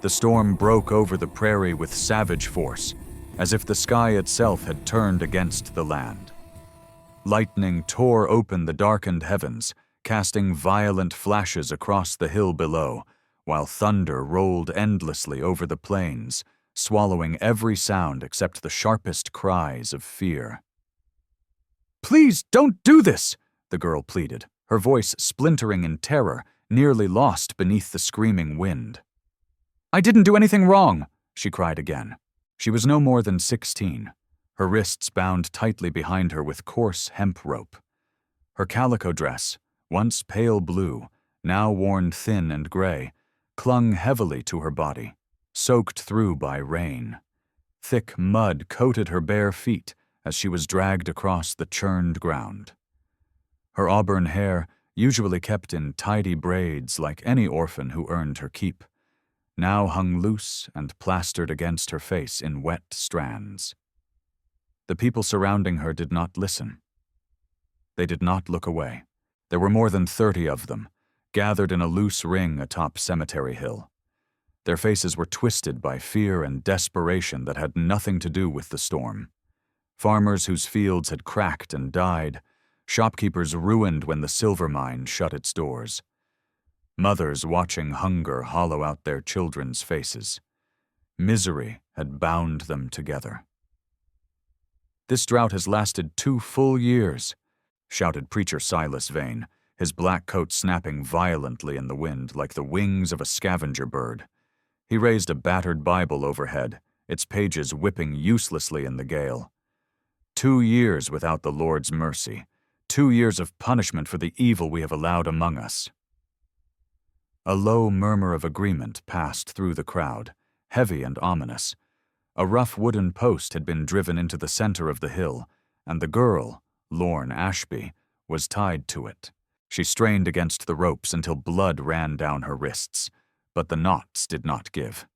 The storm broke over the prairie with savage force, as if the sky itself had turned against the land. Lightning tore open the darkened heavens, casting violent flashes across the hill below, while thunder rolled endlessly over the plains, swallowing every sound except the sharpest cries of fear. "Please don't do this," the girl pleaded, her voice splintering in terror, nearly lost beneath the screaming wind. "I didn't do anything wrong," she cried again. She was no more than 16, her wrists bound tightly behind her with coarse hemp rope. Her calico dress, once pale blue, now worn thin and gray, clung heavily to her body, soaked through by rain. Thick mud coated her bare feet as she was dragged across the churned ground. Her auburn hair, usually kept in tidy braids like any orphan who earned her keep, now hung loose and plastered against her face in wet strands. The people surrounding her did not listen. They did not look away. There were more than 30 of them, gathered in a loose ring atop Cemetery Hill. Their faces were twisted by fear and desperation that had nothing to do with the storm. Farmers whose fields had cracked and died, shopkeepers ruined when the silver mine shut its doors. Mothers watching hunger hollow out their children's faces. Misery had bound them together. "This drought has lasted 2 full years," shouted Preacher Silas Vane, his black coat snapping violently in the wind like the wings of a scavenger bird. He raised a battered Bible overhead, its pages whipping uselessly in the gale. 2 years without the Lord's mercy, 2 years of punishment for the evil we have allowed among us. A low murmur of agreement passed through the crowd, heavy and ominous. A rough wooden post had been driven into the center of the hill, and the girl, Lorne Ashby, was tied to it. She strained against the ropes until blood ran down her wrists, but the knots did not give.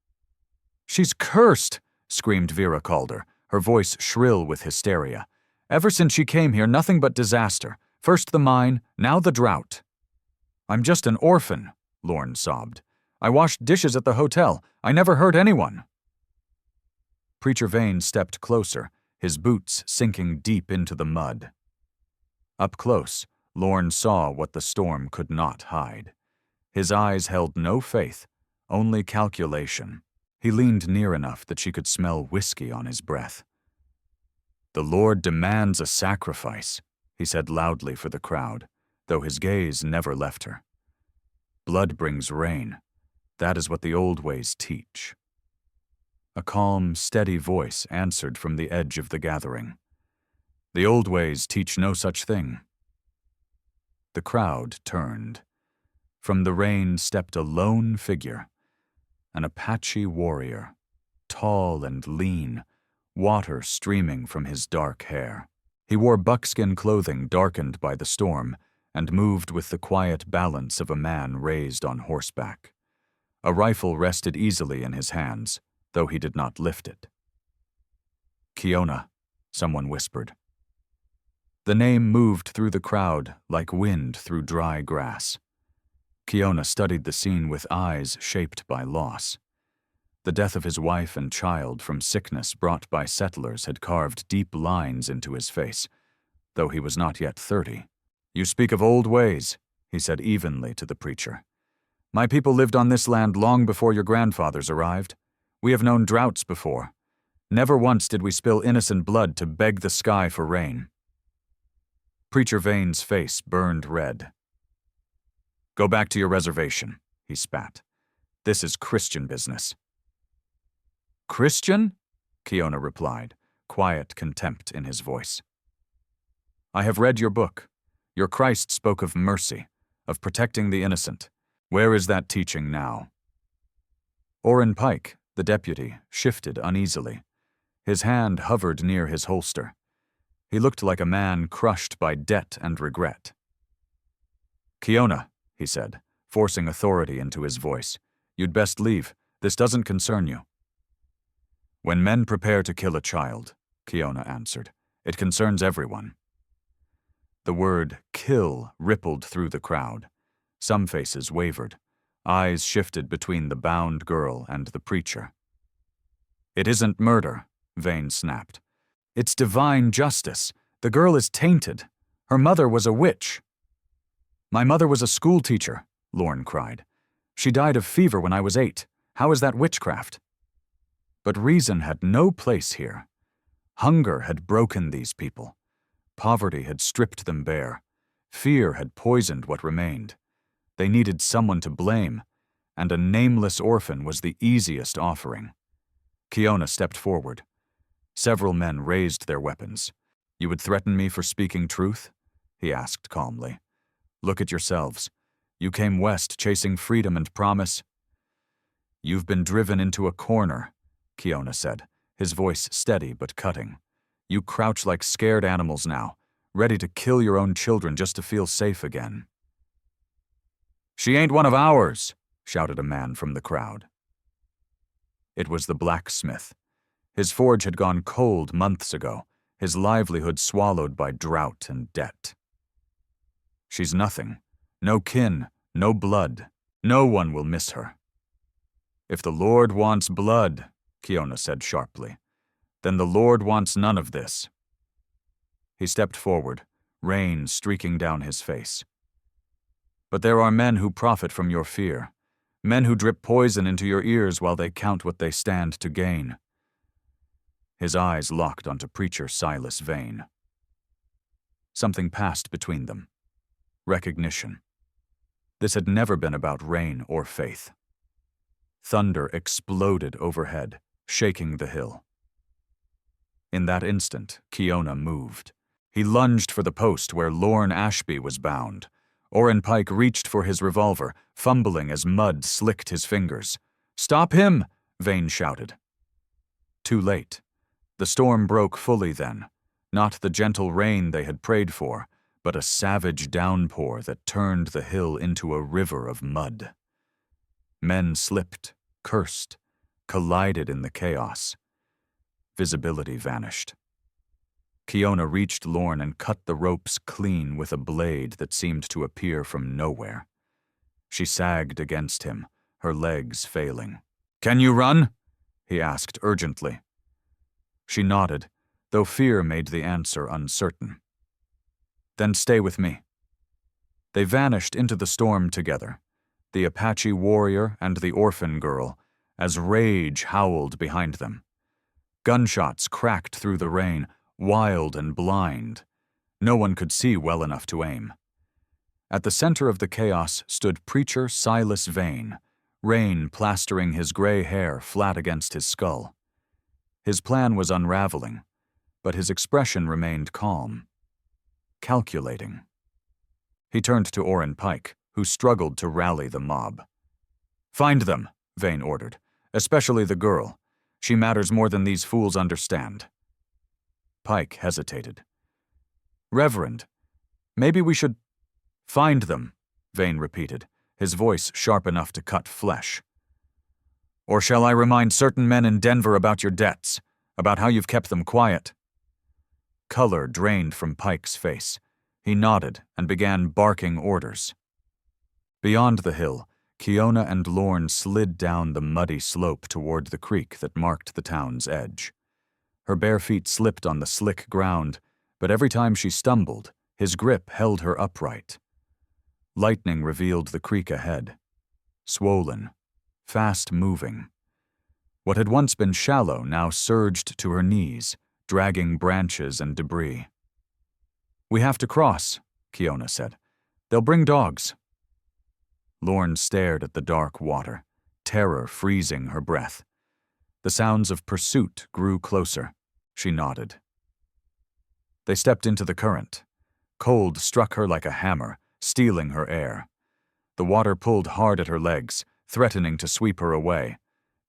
"She's cursed!" screamed Vera Calder, her voice shrill with hysteria. "Ever since she came here, nothing but disaster. First the mine, now the drought." "I'm just an orphan," Lorne sobbed. "I washed dishes at the hotel. I never hurt anyone." Preacher Vane stepped closer, his boots sinking deep into the mud. Up close, Lorne saw what the storm could not hide. His eyes held no faith, only calculation. He leaned near enough that she could smell whiskey on his breath. "The Lord demands a sacrifice," he said loudly for the crowd, though his gaze never left her. "Blood brings rain. That is what the old ways teach." A calm, steady voice answered from the edge of the gathering. "The old ways teach no such thing." The crowd turned. From the rain stepped a lone figure, an Apache warrior, tall and lean, water streaming from his dark hair. He wore buckskin clothing darkened by the storm and moved with the quiet balance of a man raised on horseback. A rifle rested easily in his hands, though he did not lift it. "Kiona," someone whispered. The name moved through the crowd like wind through dry grass. Kiona studied the scene with eyes shaped by loss. The death of his wife and child from sickness brought by settlers had carved deep lines into his face, though he was not yet 30. "You speak of old ways," he said evenly to the preacher. "My people lived on this land long before your grandfathers arrived. We have known droughts before. Never once did we spill innocent blood to beg the sky for rain." Preacher Vane's face burned red. "Go back to your reservation," he spat. "This is Christian business." "Christian?" Kiona replied, quiet contempt in his voice. "I have read your book. Your Christ spoke of mercy, of protecting the innocent. Where is that teaching now?" Orrin Pike, the deputy, shifted uneasily. His hand hovered near his holster. He looked like a man crushed by debt and regret. "Kiona," he said, forcing authority into his voice, "you'd best leave. This doesn't concern you." "When men prepare to kill a child," Kiona answered, "it concerns everyone." The word "kill" rippled through the crowd. Some faces wavered. Eyes shifted between the bound girl and the preacher. "It isn't murder," Vane snapped. "It's divine justice. The girl is tainted. Her mother was a witch." "My mother was a schoolteacher," Lorne cried. "She died of fever when I was 8. How is that witchcraft?" But reason had no place here. Hunger had broken these people. Poverty had stripped them bare. Fear had poisoned what remained. They needed someone to blame, and a nameless orphan was the easiest offering. Kiona stepped forward. Several men raised their weapons. "You would threaten me for speaking truth?" he asked calmly. "Look at yourselves. You came west chasing freedom and promise." "You've been driven into a corner," Kiona said, his voice steady but cutting. "You crouch like scared animals now, ready to kill your own children just to feel safe again." "She ain't one of ours," shouted a man from the crowd. It was the blacksmith. His forge had gone cold months ago, his livelihood swallowed by drought and debt. "She's nothing. No kin, no blood. No one will miss her." "If the Lord wants blood," Kiona said sharply, "then the Lord wants none of this." He stepped forward, rain streaking down his face. "But there are men who profit from your fear, men who drip poison into your ears while they count what they stand to gain." His eyes locked onto Preacher Silas Vane. Something passed between them. Recognition. This had never been about rain or faith. Thunder exploded overhead, shaking the hill. In that instant, Kiona moved. He lunged for the post where Lorne Ashby was bound. Orrin Pike reached for his revolver, fumbling as mud slicked his fingers. "Stop him!" Vane shouted. Too late. The storm broke fully then, not the gentle rain they had prayed for, but a savage downpour that turned the hill into a river of mud. Men slipped, cursed, collided in the chaos. Visibility vanished. Kiona reached Lorne and cut the ropes clean with a blade that seemed to appear from nowhere. She sagged against him, her legs failing. "Can you run?" he asked urgently. She nodded, though fear made the answer uncertain. "Then stay with me." They vanished into the storm together, the Apache warrior and the orphan girl, as rage howled behind them. Gunshots cracked through the rain, wild and blind. No one could see well enough to aim. At the center of the chaos stood Preacher Silas Vane, rain plastering his gray hair flat against his skull. His plan was unraveling, but his expression remained calm, calculating. He turned to Orrin Pike, who struggled to rally the mob. "Find them," Vane ordered, "especially the girl. She matters more than these fools understand." Pike hesitated. "Reverend, maybe we should—" "Find them," Vane repeated, his voice sharp enough to cut flesh. "Or shall I remind certain men in Denver about your debts, about how you've kept them quiet?" Color drained from Pike's face. He nodded and began barking orders. Beyond the hill, Kiona and Lorne slid down the muddy slope toward the creek that marked the town's edge. Her bare feet slipped on the slick ground, but every time she stumbled, his grip held her upright. Lightning revealed the creek ahead. Swollen, fast-moving. What had once been shallow now surged to her knees, dragging branches and debris. "We have to cross," Kiona said. "They'll bring dogs." Lorne stared at the dark water, terror freezing her breath. The sounds of pursuit grew closer. She nodded. They stepped into the current. Cold struck her like a hammer, stealing her air. The water pulled hard at her legs, threatening to sweep her away,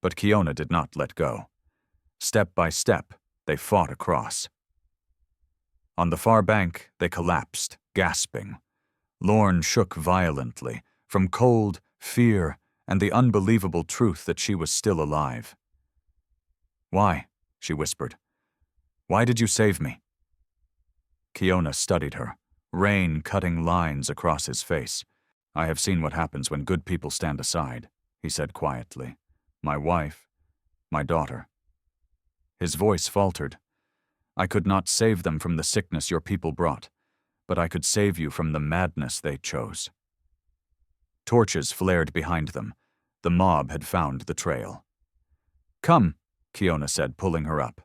but Kiona did not let go. Step by step, they fought across. On the far bank, they collapsed, gasping. Lorne shook violently, from cold, fear, and the unbelievable truth that she was still alive. "Why?" she whispered. "Why did you save me?" Kiona studied her, rain cutting lines across his face. I have seen what happens when good people stand aside, he said quietly. My wife, my daughter. His voice faltered. I could not save them from the sickness your people brought, but I could save you from the madness they chose. Torches flared behind them. The mob had found the trail. Come, Kiona said, pulling her up.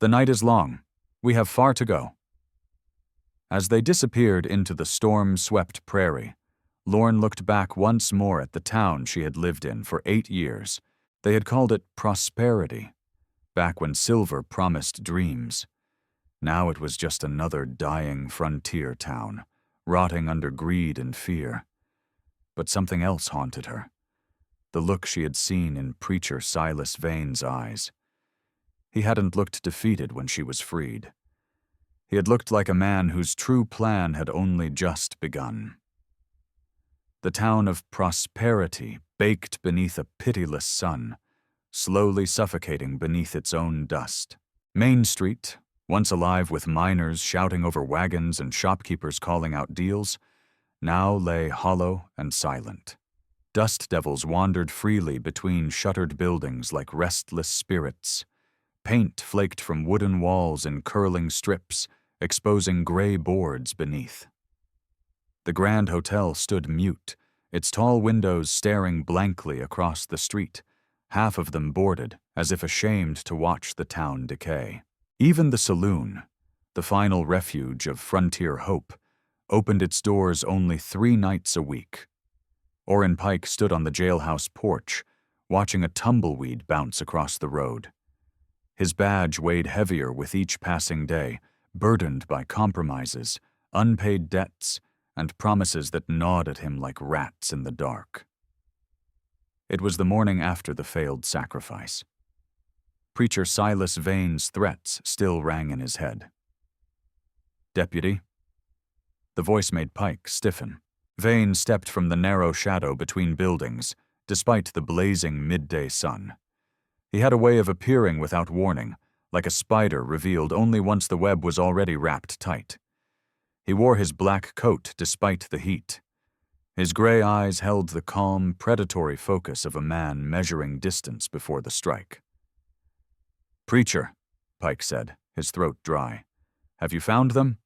The night is long. We have far to go. As they disappeared into the storm-swept prairie, Lorne looked back once more at the town she had lived in for 8 years. They had called it prosperity, back when silver promised dreams. Now it was just another dying frontier town, rotting under greed and fear. But something else haunted her. The look she had seen in Preacher Silas Vane's eyes. He hadn't looked defeated when she was freed. He had looked like a man whose true plan had only just begun. The town of prosperity baked beneath a pitiless sun, slowly suffocating beneath its own dust. Main Street, once alive with miners shouting over wagons and shopkeepers calling out deals, now lay hollow and silent. Dust devils wandered freely between shuttered buildings like restless spirits. Paint flaked from wooden walls in curling strips, exposing gray boards beneath. The Grand Hotel stood mute, its tall windows staring blankly across the street, half of them boarded, as if ashamed to watch the town decay. Even the saloon, the final refuge of frontier hope, opened its doors only 3 nights a week. Orrin Pike stood on the jailhouse porch, watching a tumbleweed bounce across the road. His badge weighed heavier with each passing day, burdened by compromises, unpaid debts, and promises that gnawed at him like rats in the dark. It was the morning after the failed sacrifice. Preacher Silas Vane's threats still rang in his head. Deputy? The voice made Pike stiffen. Vane stepped from the narrow shadow between buildings, despite the blazing midday sun. He had a way of appearing without warning, like a spider revealed only once the web was already wrapped tight. He wore his black coat despite the heat. His gray eyes held the calm, predatory focus of a man measuring distance before the strike. Preacher, Pike said, his throat dry. Have you found them?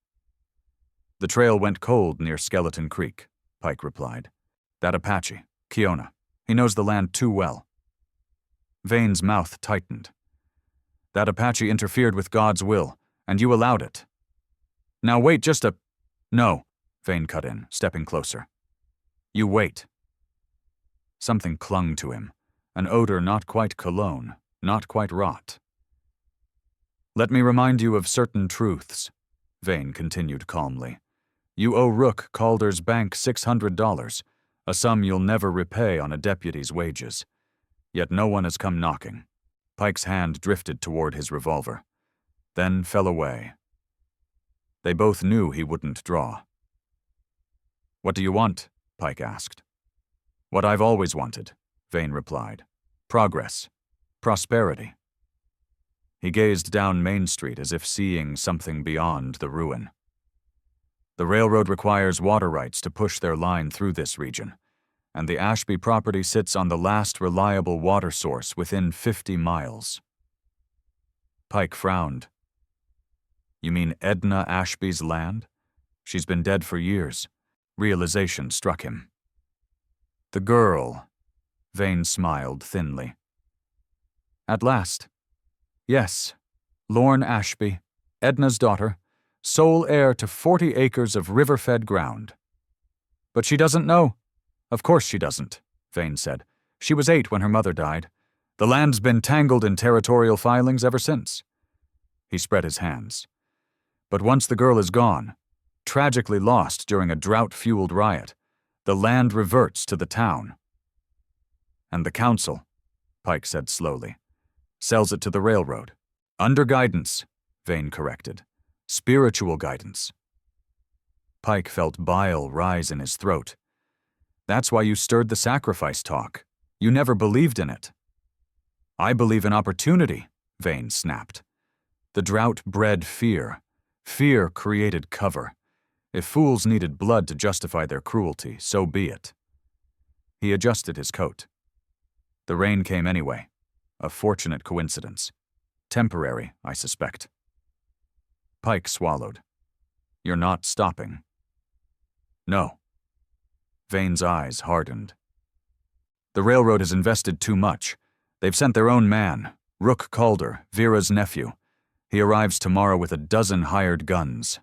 The trail went cold near Skeleton Creek, Pike replied. That Apache, Kiona. He knows the land too well. Vane's mouth tightened. That Apache interfered with God's will, and you allowed it. Now wait just a... No, Vane cut in, stepping closer. You wait. Something clung to him, an odor not quite cologne, not quite rot. Let me remind you of certain truths, Vane continued calmly. You owe Rook Calder's bank $600, a sum you'll never repay on a deputy's wages. Yet no one has come knocking. Pike's hand drifted toward his revolver, then fell away. They both knew he wouldn't draw. What do you want? Pike asked. What I've always wanted, Vane replied. Progress. Prosperity. He gazed down Main Street as if seeing something beyond the ruin. The railroad requires water rights to push their line through this region, and the Ashby property sits on the last reliable water source within 50 miles. Pike frowned. You mean Edna Ashby's land? She's been dead for years. Realization struck him. The girl, Vane smiled thinly. At last. Yes, Lorne Ashby, Edna's daughter, sole heir to 40 acres of river-fed ground. But she doesn't know. Of course she doesn't, Vane said. She was 8 when her mother died. The land's been tangled in territorial filings ever since. He spread his hands. But once the girl is gone, tragically lost during a drought-fueled riot, the land reverts to the town. And the council, Pike said slowly, sells it to the railroad. Under guidance, Vane corrected. Spiritual guidance. Pike felt bile rise in his throat. That's why you stirred the sacrifice talk. You never believed in it. I believe in opportunity, Vane snapped. The drought bred fear. Fear created cover. If fools needed blood to justify their cruelty, so be it. He adjusted his coat. The rain came anyway. A fortunate coincidence. Temporary, I suspect. Pike swallowed. You're not stopping. No. Vane's eyes hardened. The railroad has invested too much. They've sent their own man, Rook Calder, Vera's nephew. He arrives tomorrow with a dozen hired guns.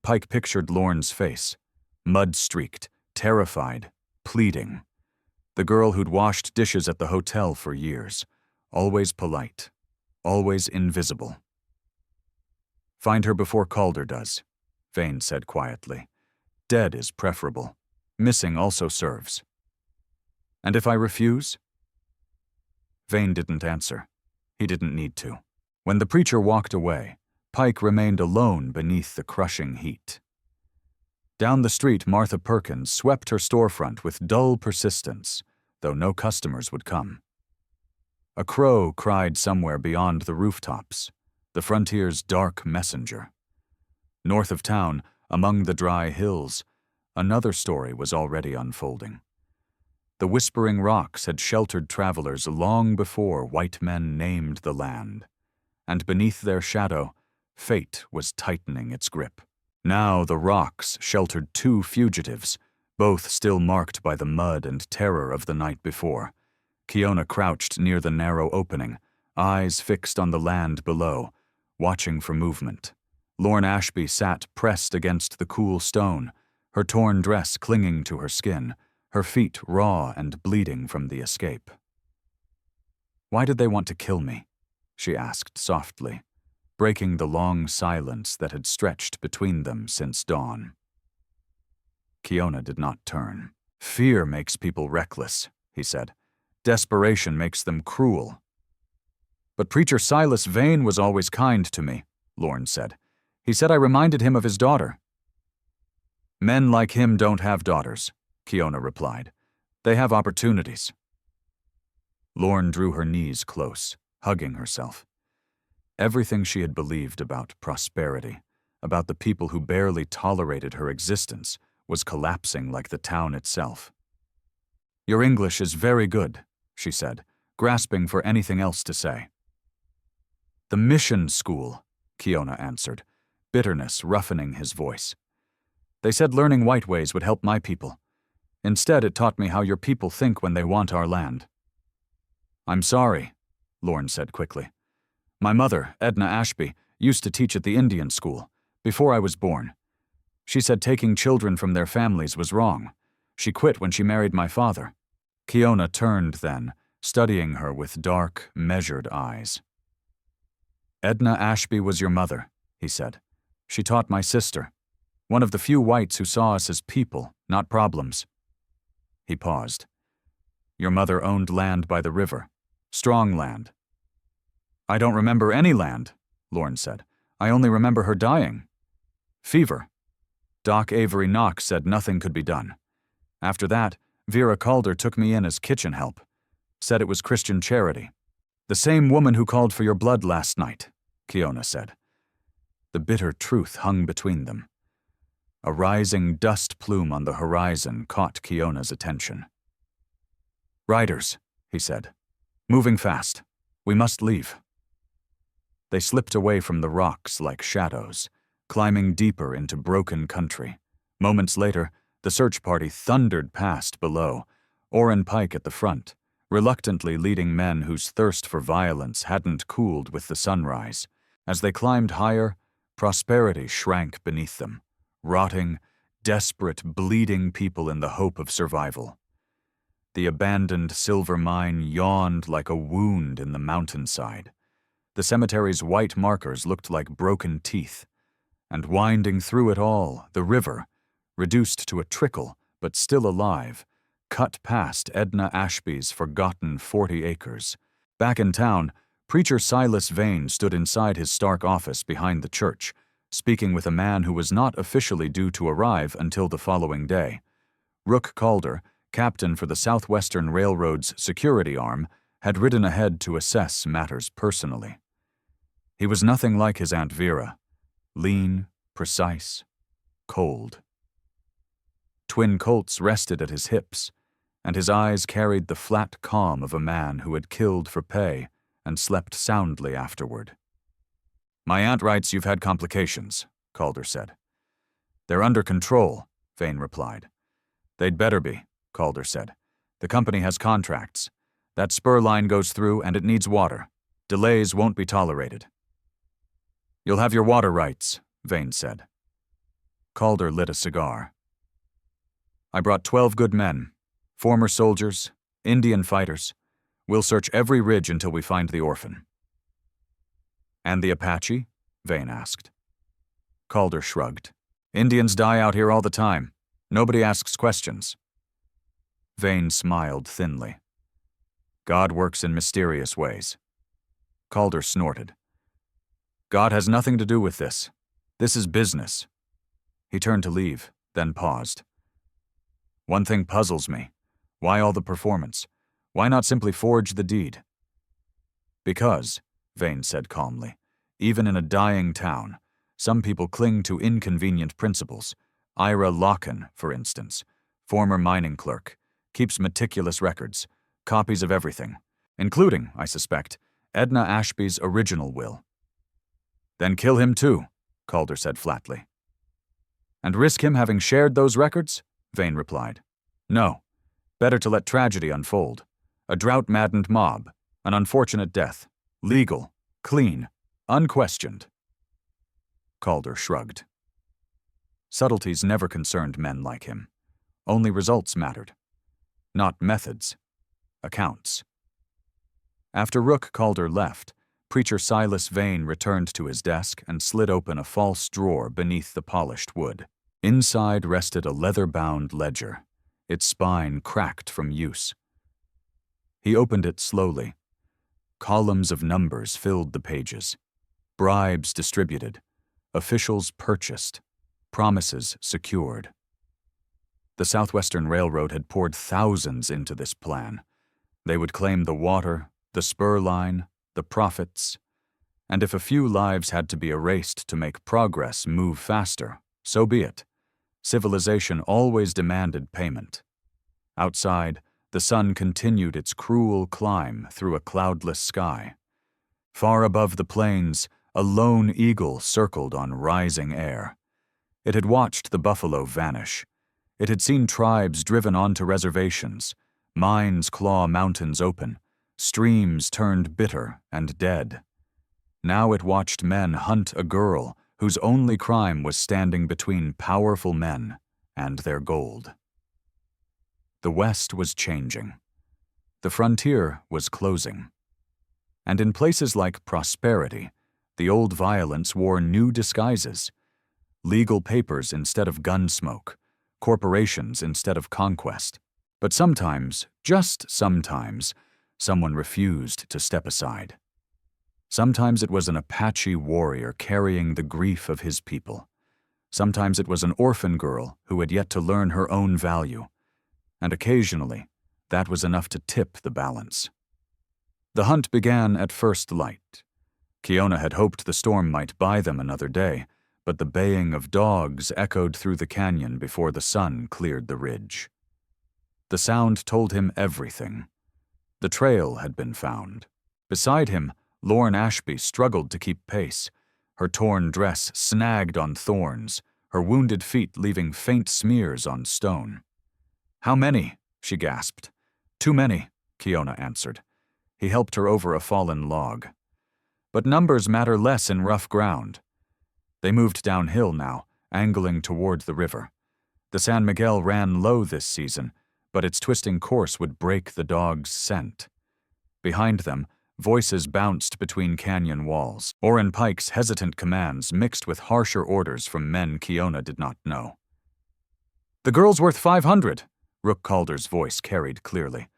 Pike pictured Lorne's face, mud-streaked, terrified, pleading. The girl who'd washed dishes at the hotel for years, always polite, always invisible. Find her before Calder does, Vane said quietly. Dead is preferable. Missing also serves. And if I refuse? Vane didn't answer. He didn't need to. When the preacher walked away, Pike remained alone beneath the crushing heat. Down the street, Martha Perkins swept her storefront with dull persistence, though no customers would come. A crow cried somewhere beyond the rooftops, the frontier's dark messenger. North of town, among the dry hills, another story was already unfolding. The Whispering Rocks had sheltered travelers long before white men named the land, and beneath their shadow, fate was tightening its grip. Now the rocks sheltered two fugitives, both still marked by the mud and terror of the night before. Kiona crouched near the narrow opening, eyes fixed on the land below, watching for movement. Lorne Ashby sat pressed against the cool stone, her torn dress clinging to her skin, her feet raw and bleeding from the escape. "Why did they want to kill me?" she asked softly, breaking the long silence that had stretched between them since dawn. Kiona did not turn. "Fear makes people reckless," he said. "Desperation makes them cruel." "But Preacher Silas Vane was always kind to me," Lorne said. "He said I reminded him of his daughter." "Men like him don't have daughters," Kiona replied. "They have opportunities." Lorne drew her knees close, hugging herself. Everything she had believed about prosperity, about the people who barely tolerated her existence, was collapsing like the town itself. "Your English is very good," she said, grasping for anything else to say. "The mission school," Kiona answered, bitterness roughening his voice. "They said learning white ways would help my people. Instead, it taught me how your people think when they want our land." "I'm sorry," Lorne said quickly. "My mother, Edna Ashby, used to teach at the Indian school, before I was born. She said taking children from their families was wrong. She quit when she married my father." Kiona turned then, studying her with dark, measured eyes. "Edna Ashby was your mother," he said. "She taught my sister, one of the few whites who saw us as people, not problems." He paused. "Your mother owned land by the river, strong land." "I don't remember any land," Lorne said. "I only remember her dying. Fever. Doc Avery Knox said nothing could be done. After that, Vera Calder took me in as kitchen help. Said it was Christian charity. The same woman who called for your blood last night," Kiona said. The bitter truth hung between them. A rising dust plume on the horizon caught Kiona's attention. "Riders," he said. "Moving fast. We must leave." They slipped away from the rocks like shadows, climbing deeper into broken country. Moments later, the search party thundered past below, Orrin Pike at the front, reluctantly leading men whose thirst for violence hadn't cooled with the sunrise. As they climbed higher, prosperity shrank beneath them, rotting, desperate, bleeding people in the hope of survival. The abandoned silver mine yawned like a wound in the mountainside. The cemetery's white markers looked like broken teeth, and winding through it all, the river, reduced to a trickle but still alive, cut past Edna Ashby's forgotten 40 acres. Back in town, Preacher Silas Vane stood inside his Stark office behind the church, speaking with a man who was not officially due to arrive until the following day. Rook Calder, captain for the Southwestern Railroad's security arm, had ridden ahead to assess matters personally. He was nothing like his Aunt Vera, lean, precise, cold. Twin Colts rested at his hips, and his eyes carried the flat calm of a man who had killed for pay and slept soundly afterward. "My aunt writes you've had complications," Calder said. "They're under control," Vane replied. "They'd better be," Calder said. "The company has contracts. That spur line goes through and it needs water. Delays won't be tolerated." "You'll have your water rights," Vane said. Calder lit a cigar. "I brought 12 good men, former soldiers, Indian fighters. We'll search every ridge until we find the orphan." "And the Apache?" Vane asked. Calder shrugged. "Indians die out here all the time. Nobody asks questions." Vane smiled thinly. "God works in mysterious ways." Calder snorted. "God has nothing to do with this. This is business." He turned to leave, then paused. "One thing puzzles me. Why all the performance? Why not simply forge the deed?" "Because," Vane said calmly, "even in a dying town, some people cling to inconvenient principles. Ira Locken, for instance, former mining clerk, keeps meticulous records, copies of everything, including, I suspect, Edna Ashby's original will." "Then kill him too," Calder said flatly. "And risk him having shared those records?" Vane replied. "No. Better to let tragedy unfold. A drought-maddened mob, an unfortunate death, legal, clean, unquestioned." Calder shrugged. Subtleties never concerned men like him. Only results mattered. Not methods. Accounts. After Rook Calder left, Preacher Silas Vane returned to his desk and slid open a false drawer beneath the polished wood. Inside rested a leather-bound ledger, its spine cracked from use. He opened it slowly. Columns of numbers filled the pages. Bribes distributed. Officials purchased. Promises secured. The Southwestern Railroad had poured thousands into this plan. They would claim the water, the spur line, the profits, and if a few lives had to be erased to make progress move faster, so be it. Civilization always demanded payment. Outside, the sun continued its cruel climb through a cloudless sky. Far above the plains, a lone eagle circled on rising air. It had watched the buffalo vanish. It had seen tribes driven onto reservations, mines claw mountains open, streams turned bitter and dead. Now it watched men hunt a girl whose only crime was standing between powerful men and their gold. The West was changing. The frontier was closing. And in places like prosperity, the old violence wore new disguises. Legal papers instead of gun smoke, corporations instead of conquest. But sometimes, just sometimes, someone refused to step aside. Sometimes it was an Apache warrior carrying the grief of his people. Sometimes it was an orphan girl who had yet to learn her own value. And occasionally, that was enough to tip the balance. The hunt began at first light. Kiona had hoped the storm might buy them another day, but the baying of dogs echoed through the canyon before the sun cleared the ridge. The sound told him everything. The trail had been found. Beside him, Lorne Ashby struggled to keep pace, her torn dress snagged on thorns, her wounded feet leaving faint smears on stone. "How many?" she gasped. "Too many," Kiona answered. He helped her over a fallen log. But numbers matter less in rough ground. They moved downhill now, angling toward the river. The San Miguel ran low this season, but its twisting course would break the dog's scent. Behind them, voices bounced between canyon walls, Orrin Pike's hesitant commands mixed with harsher orders from men Kiona did not know. "The girl's worth 500, Rook Calder's voice carried clearly.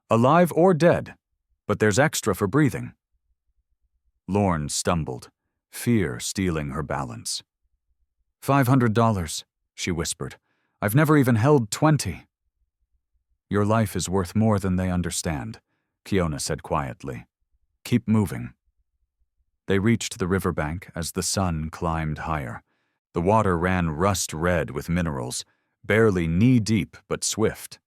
"Alive or dead, but there's extra for breathing." Lorne stumbled, fear stealing her balance. $500, she whispered. "I've never even held 20. "Your life is worth more than they understand," Kiona said quietly. "Keep moving." They reached the riverbank as the sun climbed higher. The water ran rust-red with minerals, barely knee-deep but swift.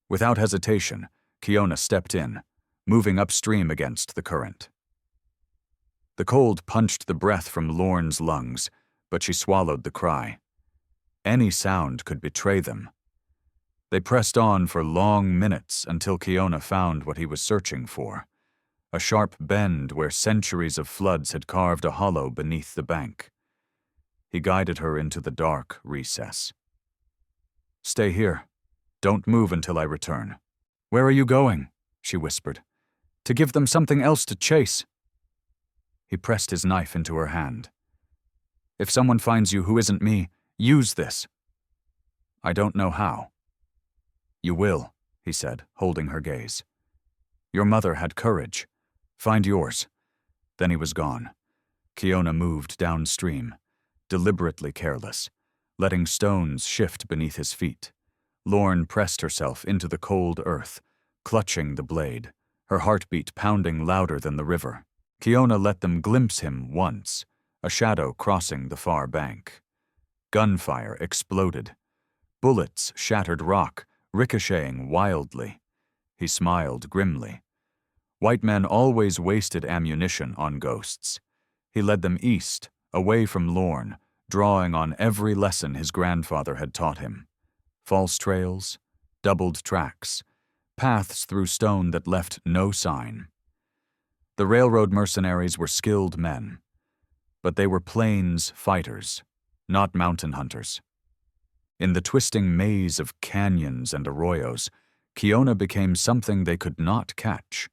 Without hesitation, Kiona stepped in, moving upstream against the current. The cold punched the breath from Lorne's lungs, but she swallowed the cry. Any sound could betray them. They pressed on for long minutes until Kiona found what he was searching for, a sharp bend where centuries of floods had carved a hollow beneath the bank. He guided her into the dark recess. "Stay here. Don't move until I return." "Where are you going?" she whispered. "To give them something else to chase." He pressed his knife into her hand. "If someone finds you who isn't me, use this." "I don't know how." "You will," he said, holding her gaze. "Your mother had courage. Find yours." Then he was gone. Kiona moved downstream, deliberately careless, letting stones shift beneath his feet. Lorne pressed herself into the cold earth, clutching the blade, her heartbeat pounding louder than the river. Kiona let them glimpse him once, a shadow crossing the far bank. Gunfire exploded. Bullets shattered rock, ricocheting wildly. He smiled grimly. White men always wasted ammunition on ghosts. He led them east, away from Lorne, drawing on every lesson his grandfather had taught him. False trails, doubled tracks, paths through stone that left no sign. The railroad mercenaries were skilled men, but they were plains fighters, not mountain hunters. In the twisting maze of canyons and arroyos, Kiona became something they could not catch.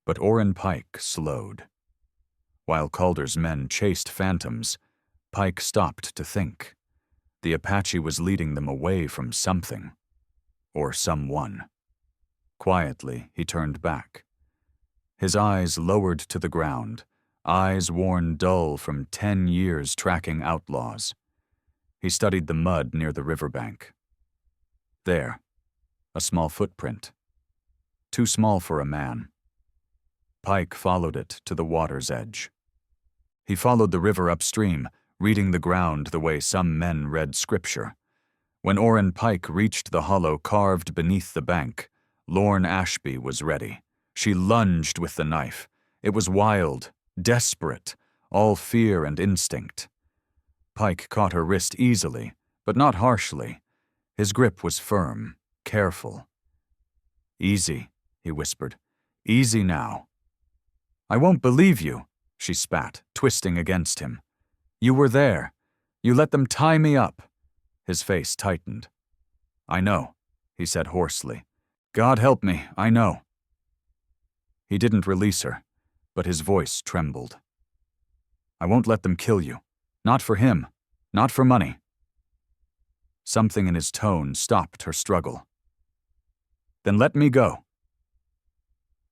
But Orrin Pike slowed. While Calder's men chased phantoms, Pike stopped to think. The Apache was leading them away from something, or someone. Quietly, he turned back. His eyes lowered to the ground, eyes worn dull from 10 years tracking outlaws. He studied the mud near the riverbank. There, a small footprint. Too small for a man. Pike followed it to the water's edge. He followed the river upstream, reading the ground the way some men read scripture. When Orrin Pike reached the hollow carved beneath the bank, Lorne Ashby was ready. She lunged with the knife. It was wild, desperate, all fear and instinct. Pike caught her wrist easily, but not harshly. His grip was firm, careful. "Easy," he whispered. "Easy now." "I won't believe you," she spat, twisting against him. "You were there. You let them tie me up." His face tightened. "I know," he said hoarsely. "God help me, I know." He didn't release her, but his voice trembled. "I won't let them kill you. Not for him. Not for money." Something in his tone stopped her struggle. "Then let me go."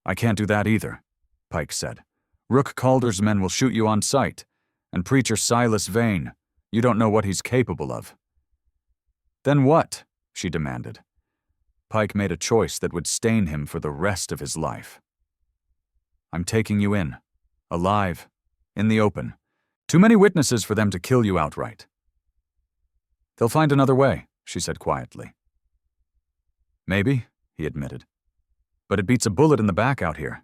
"I can't do that either," Pike said. "Rook Calder's men will shoot you on sight, and Preacher Silas Vane, you don't know what he's capable of." "Then what?" she demanded. Pike made a choice that would stain him for the rest of his life. "I'm taking you in, alive, in the open. Too many witnesses for them to kill you outright." "They'll find another way," she said quietly. "Maybe," he admitted. "But it beats a bullet in the back out here."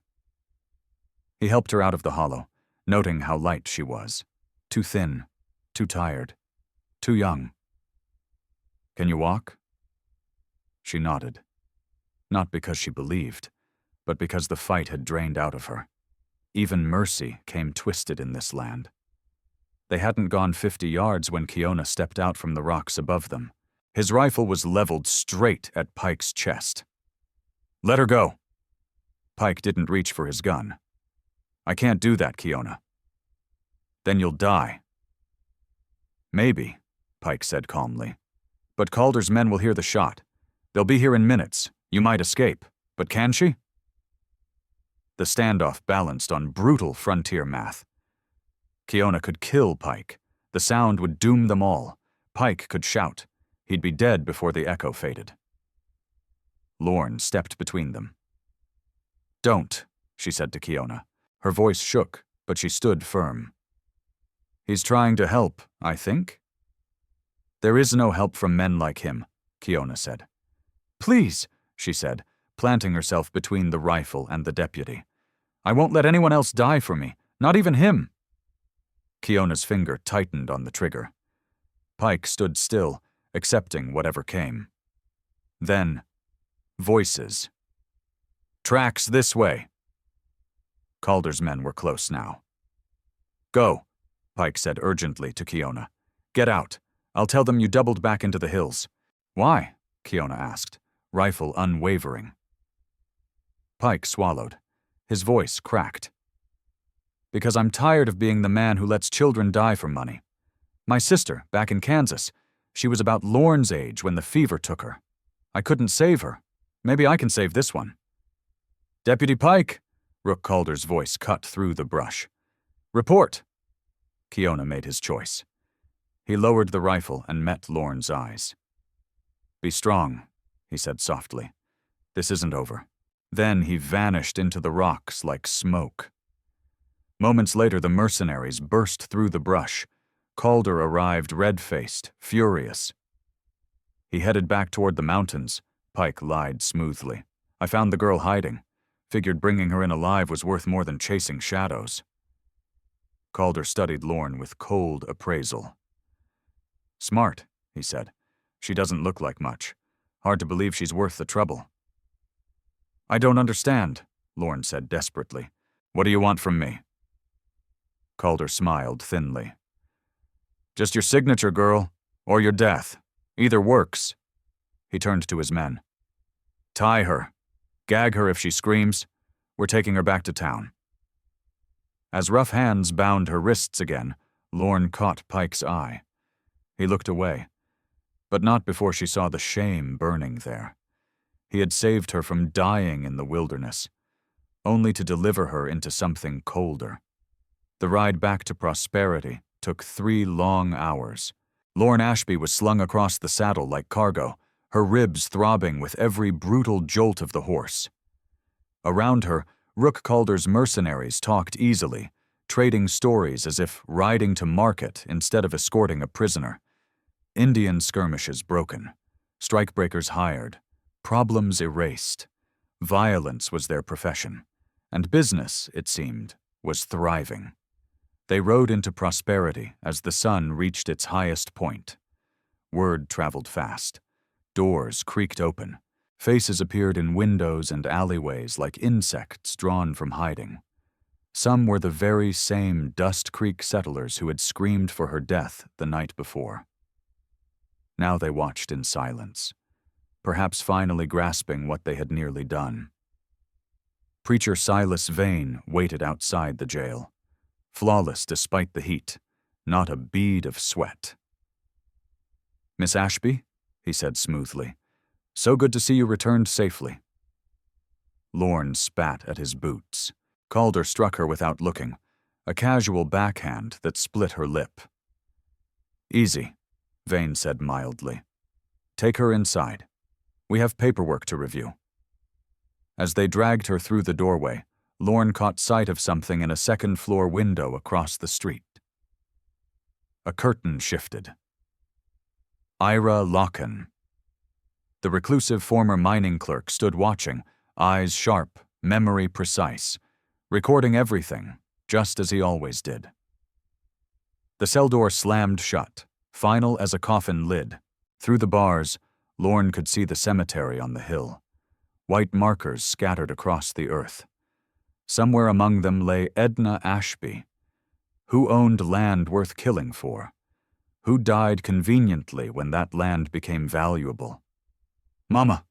He helped her out of the hollow, noting how light she was. Too thin, too tired, too young. "Can you walk?" She nodded. Not because she believed, but because the fight had drained out of her. Even mercy came twisted in this land. They hadn't gone 50 yards when Kiona stepped out from the rocks above them. His rifle was leveled straight at Pike's chest. "Let her go." Pike didn't reach for his gun. "I can't do that, Kiona." "Then you'll die." "Maybe," Pike said calmly. "But Calder's men will hear the shot. They'll be here in minutes. You might escape. But can she?" The standoff balanced on brutal frontier math. Kiona could kill Pike. The sound would doom them all. Pike could shout. He'd be dead before the echo faded. Lorne stepped between them. "Don't," she said to Kiona. Her voice shook, but she stood firm. "He's trying to help, I think." "There is no help from men like him," Kiona said. "Please," she said, planting herself between the rifle and the deputy. "I won't let anyone else die for me, not even him." Kiona's finger tightened on the trigger. Pike stood still, accepting whatever came. Then, voices. "Tracks this way." Calder's men were close now. "Go," Pike said urgently to Kiona. "Get out. I'll tell them you doubled back into the hills." "Why?" Kiona asked, rifle unwavering. Pike swallowed. His voice cracked. "Because I'm tired of being the man who lets children die for money. My sister, back in Kansas, she was about Lorne's age when the fever took her. I couldn't save her. Maybe I can save this one." "Deputy Pike!" Rook Calder's voice cut through the brush. "Report!" Kiona made his choice. He lowered the rifle and met Lorne's eyes. "Be strong," he said softly. "This isn't over." Then he vanished into the rocks like smoke. Moments later, the mercenaries burst through the brush. Calder arrived red-faced, furious. He headed back toward the mountains. Pike lied smoothly. "I found the girl hiding. Figured bringing her in alive was worth more than chasing shadows." Calder studied Lorne with cold appraisal. "Smart," he said. "She doesn't look like much. Hard to believe she's worth the trouble." "I don't understand," Lorne said desperately. "What do you want from me?" Calder smiled thinly. "Just your signature, girl, or your death. Either works." He turned to his men. "Tie her. Gag her if she screams. We're taking her back to town." As rough hands bound her wrists again, Lorne caught Pike's eye. He looked away, but not before she saw the shame burning there. He had saved her from dying in the wilderness, only to deliver her into something colder. The ride back to prosperity took 3 long hours. Lorne Ashby was slung across the saddle like cargo, her ribs throbbing with every brutal jolt of the horse. Around her, Rook Calder's mercenaries talked easily, trading stories as if riding to market instead of escorting a prisoner. Indian skirmishes broken, strikebreakers hired, problems erased. Violence was their profession, and business, it seemed, was thriving. They rode into prosperity as the sun reached its highest point. Word traveled fast. Doors creaked open. Faces appeared in windows and alleyways like insects drawn from hiding. Some were the very same Dust Creek settlers who had screamed for her death the night before. Now they watched in silence, perhaps finally grasping what they had nearly done. Preacher Silas Vane waited outside the jail, flawless despite the heat, not a bead of sweat. "Miss Ashby," he said smoothly, "so good to see you returned safely." Lorne spat at his boots. Calder struck her without looking, a casual backhand that split her lip. "Easy," Vane said mildly. "Take her inside. We have paperwork to review." As they dragged her through the doorway, Lorne caught sight of something in a second-floor window across the street. A curtain shifted. Ira Locken. The reclusive former mining clerk stood watching, eyes sharp, memory precise, recording everything, just as he always did. The cell door slammed shut, final as a coffin lid. Through the bars, Lorne could see the cemetery on the hill. White markers scattered across the earth. Somewhere among them lay Edna Ashby. Who owned land worth killing for? Who died conveniently when that land became valuable? "Mama,"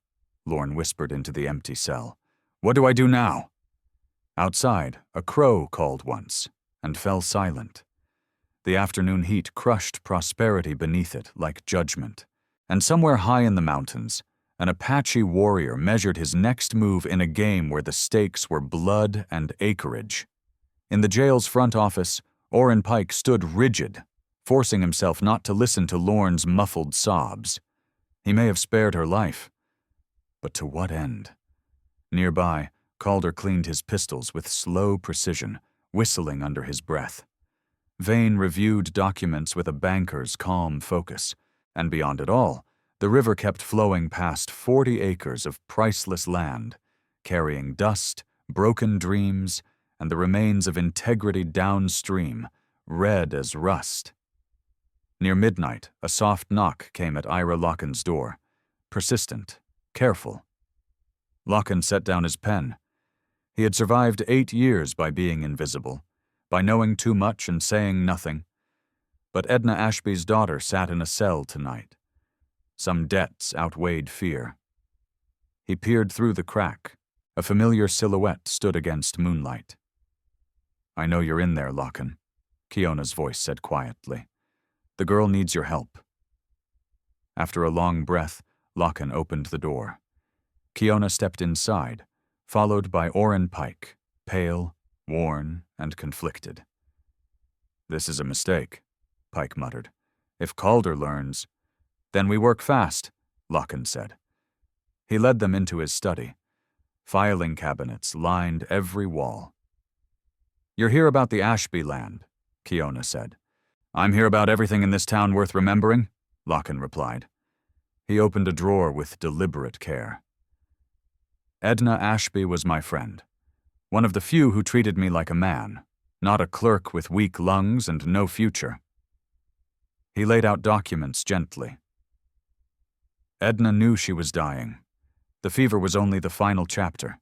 Lorne whispered into the empty cell. "What do I do now?" Outside, a crow called once, and fell silent. The afternoon heat crushed prosperity beneath it like judgment. And somewhere high in the mountains, an Apache warrior measured his next move in a game where the stakes were blood and acreage. In the jail's front office, Orrin Pike stood rigid, forcing himself not to listen to Lorne's muffled sobs. He may have spared her life, but to what end? Nearby, Calder cleaned his pistols with slow precision, whistling under his breath. Vane reviewed documents with a banker's calm focus, and beyond it all, The river kept flowing past 40 acres of priceless land, carrying dust, broken dreams, and the remains of integrity downstream, red as rust. Near midnight, a soft knock came at Ira Locken's door. Persistent, careful. Locken set down his pen. He had survived 8 years by being invisible, by knowing too much and saying nothing. But Edna Ashby's daughter sat in a cell tonight. Some debts outweighed fear. He peered through the crack. A familiar silhouette stood against moonlight. "I know you're in there, Locken," Kiona's voice said quietly. "The girl needs your help." After a long breath, Locken opened the door. Kiona stepped inside, followed by Orrin Pike, pale, worn, and conflicted. "This is a mistake," Pike muttered. "If Calder learns—" "Then we work fast," Locken said. He led them into his study. Filing cabinets lined every wall. "You're here about the Ashby land," Kiona said. "I'm here about everything in this town worth remembering," Locken replied. He opened a drawer with deliberate care. "Edna Ashby was my friend, one of the few who treated me like a man, not a clerk with weak lungs and no future." He laid out documents gently. Edna knew she was dying. The fever was only the final chapter.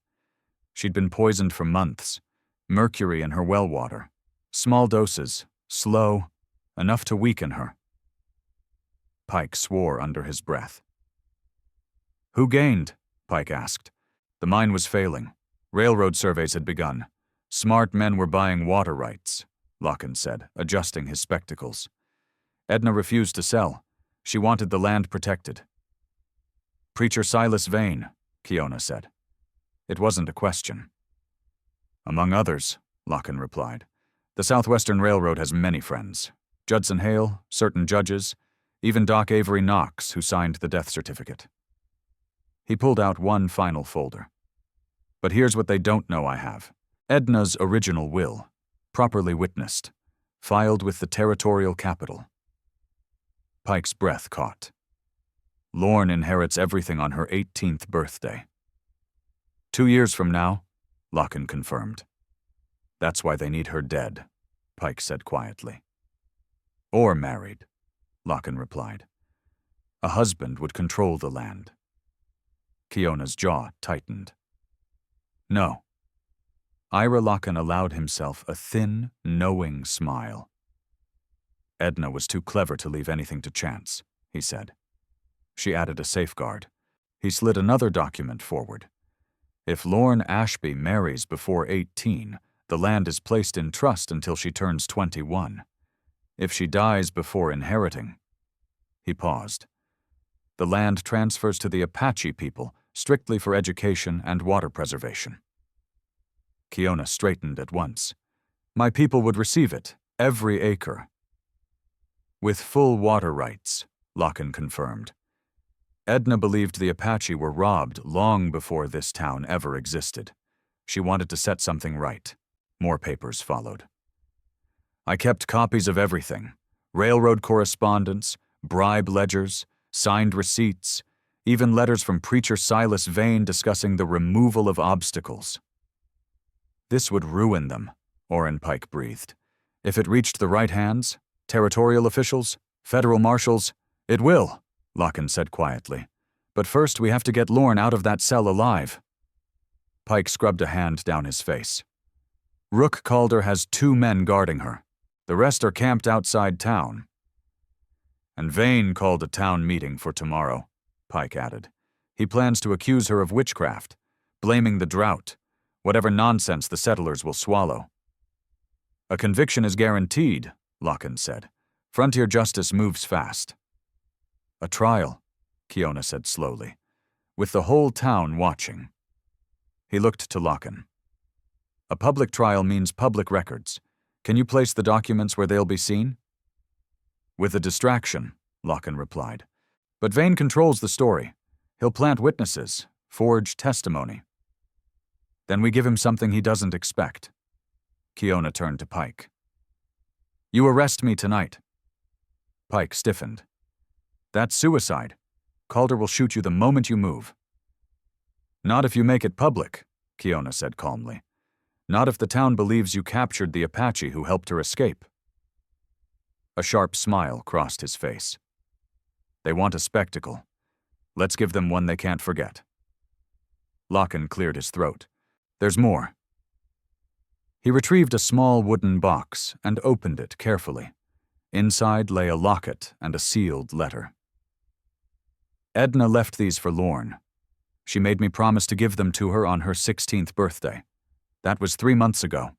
She'd been poisoned for months. Mercury in her well water. Small doses, slow, enough to weaken her. Pike swore under his breath. "Who gained?" Pike asked. The mine was failing. Railroad surveys had begun. Smart men were buying water rights, Locken said, adjusting his spectacles. Edna refused to sell. She wanted the land protected. "Preacher Silas Vane," Kiona said. It wasn't a question. "Among others," Locken replied. "The Southwestern Railroad has many friends. Judson Hale, certain judges, even Doc Avery Knox, who signed the death certificate." He pulled out one final folder. "But here's what they don't know I have. Edna's original will, properly witnessed, filed with the territorial capital." Pike's breath caught. "Lorne inherits everything on her 18th birthday." 2 years from now, Locken confirmed. "That's why they need her dead," Pike said quietly. "Or married," Locken replied. "A husband would control the land." Kiona's jaw tightened. "No." Ira Locken allowed himself a thin, knowing smile. "Edna was too clever to leave anything to chance," he said. She added a safeguard. He slid another document forward. "If Lorne Ashby marries before 18, the land is placed in trust until she turns 21. If she dies before inheriting—" He paused. "The land transfers to the Apache people, strictly for education and water preservation." Kiona straightened at once. "My people would receive it, every acre." "With full water rights," Locken confirmed. Edna believed the Apache were robbed long before this town ever existed. She wanted to set something right. More papers followed. "I kept copies of everything. Railroad correspondence, bribe ledgers, signed receipts, even letters from Preacher Silas Vane discussing the removal of obstacles." "This would ruin them," Orrin Pike breathed. "If it reached the right hands, territorial officials, federal marshals—" "It will," Locken said quietly. "But first we have to get Lorne out of that cell alive." Pike scrubbed a hand down his face. "Rook Calder has 2 men guarding her. The rest are camped outside town." "And Vane called a town meeting for tomorrow," Pike added. "He plans to accuse her of witchcraft, blaming the drought, whatever nonsense the settlers will swallow." "A conviction is guaranteed," Locken said. "Frontier justice moves fast." "A trial," Kiona said slowly, "with the whole town watching." He looked to Locken. "A public trial means public records. Can you place the documents where they'll be seen?" "With a distraction," Locken replied. "But Vane controls the story. He'll plant witnesses, forge testimony." "Then we give him something he doesn't expect." Kiona turned to Pike. "You arrest me tonight." Pike stiffened. "That's suicide. Calder will shoot you the moment you move." "Not if you make it public," Kiona said calmly. "Not if the town believes you captured the Apache who helped her escape." A sharp smile crossed his face. "They want a spectacle. Let's give them one they can't forget." Locken cleared his throat. "There's more." He retrieved a small wooden box and opened it carefully. Inside lay a locket and a sealed letter. "Edna left these for Lorne. She made me promise to give them to her on her 16th birthday. That was 3 months ago."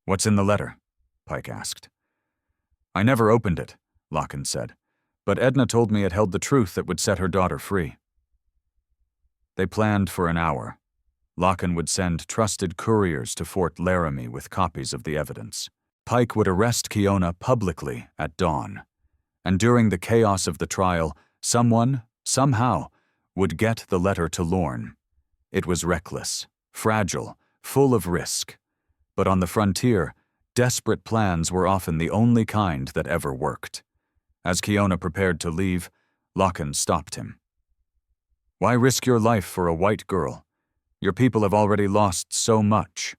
"What's in the letter?" Pike asked. "I never opened it," Locken said, "but Edna told me it held the truth that would set her daughter free." They planned for an hour. Locken would send trusted couriers to Fort Laramie with copies of the evidence. Pike would arrest Kiona publicly at dawn. And during the chaos of the trial, someone, somehow, would get the letter to Lorne. It was reckless, fragile, full of risk. But on the frontier, desperate plans were often the only kind that ever worked. As Kiona prepared to leave, Locken stopped him. "Why risk your life for a white girl? Your people have already lost so much."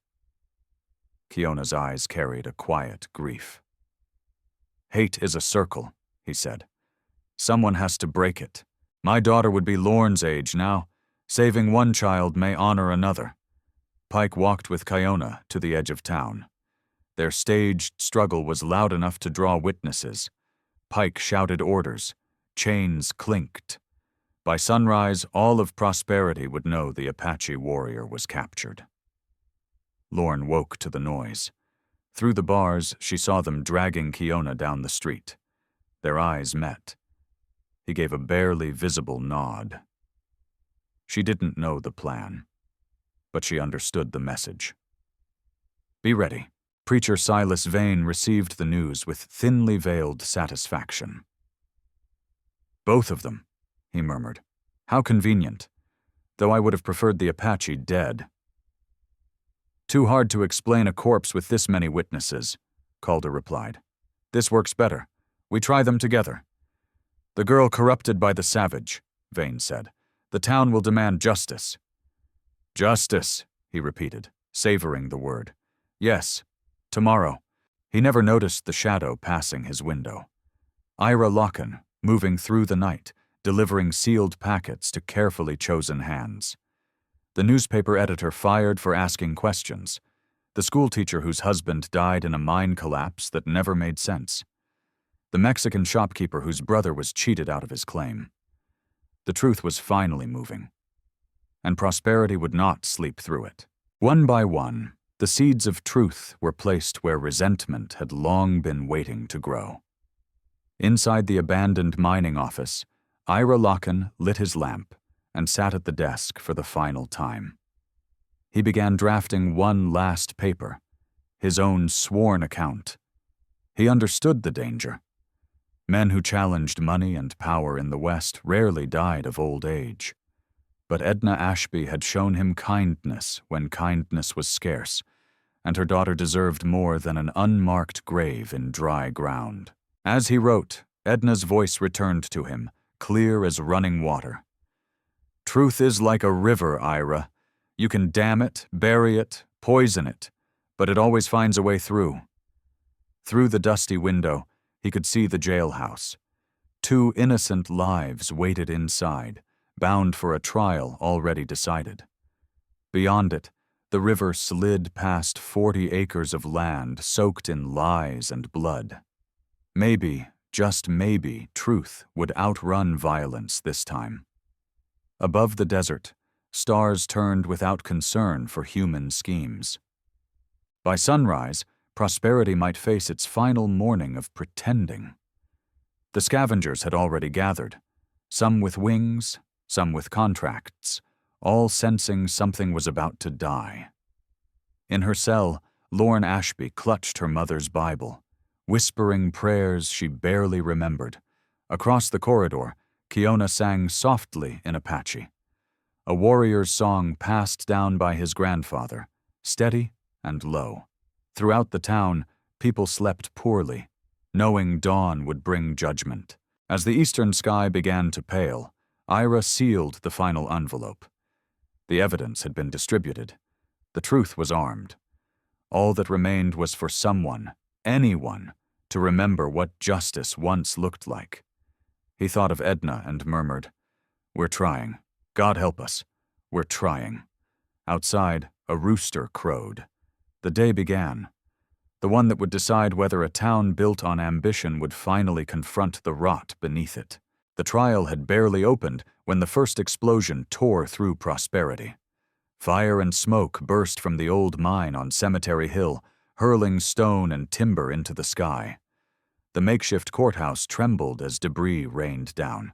Kiona's eyes carried a quiet grief. "Hate is a circle," he said. "Someone has to break it. My daughter would be Lorne's age now. Saving one child may honor another." Pike walked with Kiona to the edge of town. Their staged struggle was loud enough to draw witnesses. Pike shouted orders. Chains clinked. By sunrise, all of Prosperity would know the Apache warrior was captured. Lorne woke to the noise. Through the bars, she saw them dragging Kiona down the street. Their eyes met. He gave a barely visible nod. She didn't know the plan, but she understood the message. "Be ready." Preacher Silas Vane received the news with thinly veiled satisfaction. "Both of them," he murmured. "How convenient, though I would have preferred the Apache dead." "Too hard to explain a corpse with this many witnesses," Calder replied. "This works better. We try them together." "The girl corrupted by the savage," Vane said. "The town will demand justice." "Justice," he repeated, savoring the word. "Yes, tomorrow." He never noticed the shadow passing his window. Ira Locken, moving through the night, delivering sealed packets to carefully chosen hands. The newspaper editor fired for asking questions. The schoolteacher whose husband died in a mine collapse that never made sense. The Mexican shopkeeper whose brother was cheated out of his claim. The truth was finally moving. And Prosperity would not sleep through it. One by one, the seeds of truth were placed where resentment had long been waiting to grow. Inside the abandoned mining office, Ira Locken lit his lamp and sat at the desk for the final time. He began drafting one last paper, his own sworn account. He understood the danger. Men who challenged money and power in the West rarely died of old age. But Edna Ashby had shown him kindness when kindness was scarce, and her daughter deserved more than an unmarked grave in dry ground. As he wrote, Edna's voice returned to him, clear as running water. "Truth is like a river, Ira. You can dam it, bury it, poison it, but it always finds a way through." Through the dusty window, he could see the jailhouse. 2 innocent lives waited inside, bound for a trial already decided. Beyond it, the river slid past 40 acres of land soaked in lies and blood. Maybe, just maybe, truth would outrun violence this time. Above the desert, stars turned without concern for human schemes. By sunrise, Prosperity might face its final morning of pretending. The scavengers had already gathered, some with wings, some with contracts, all sensing something was about to die. In her cell, Lorne Ashby clutched her mother's Bible, whispering prayers she barely remembered. Across the corridor, Kiona sang softly in Apache, a warrior's song passed down by his grandfather, steady and low. Throughout the town, people slept poorly, knowing dawn would bring judgment. As the eastern sky began to pale, Ira sealed the final envelope. The evidence had been distributed. The truth was armed. All that remained was for someone, anyone, to remember what justice once looked like. He thought of Edna and murmured, "We're trying. God help us. We're trying." Outside, a rooster crowed. The day began. The one that would decide whether a town built on ambition would finally confront the rot beneath it. The trial had barely opened when the first explosion tore through prosperity. Fire and smoke burst from the old mine on Cemetery Hill, hurling stone and timber into the sky. The makeshift courthouse trembled as debris rained down.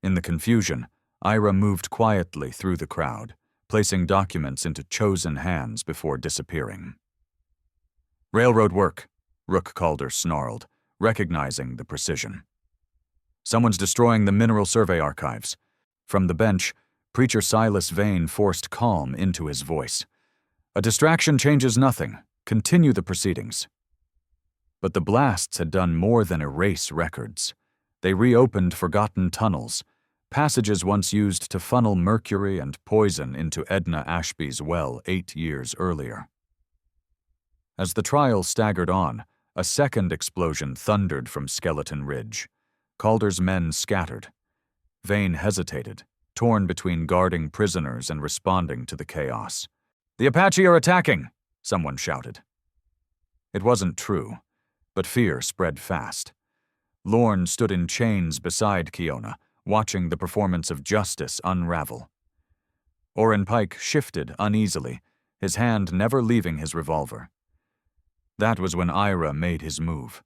In the confusion, Ira moved quietly through the crowd, placing documents into chosen hands before disappearing. "Railroad work," Rook Calder snarled, recognizing the precision. "Someone's destroying the Mineral Survey archives." From the bench, Preacher Silas Vane forced calm into his voice. "A distraction changes nothing. Continue the proceedings." But the blasts had done more than erase records. They reopened forgotten tunnels, passages once used to funnel mercury and poison into Edna Ashby's well 8 years earlier. As the trial staggered on, a second explosion thundered from Skeleton Ridge. Calder's men scattered. Vane hesitated, torn between guarding prisoners and responding to the chaos. "The Apache are attacking!" someone shouted. It wasn't true, but fear spread fast. Lorne stood in chains beside Kiona, watching the performance of justice unravel. Orrin Pike shifted uneasily, his hand never leaving his revolver. That was when Ira made his move.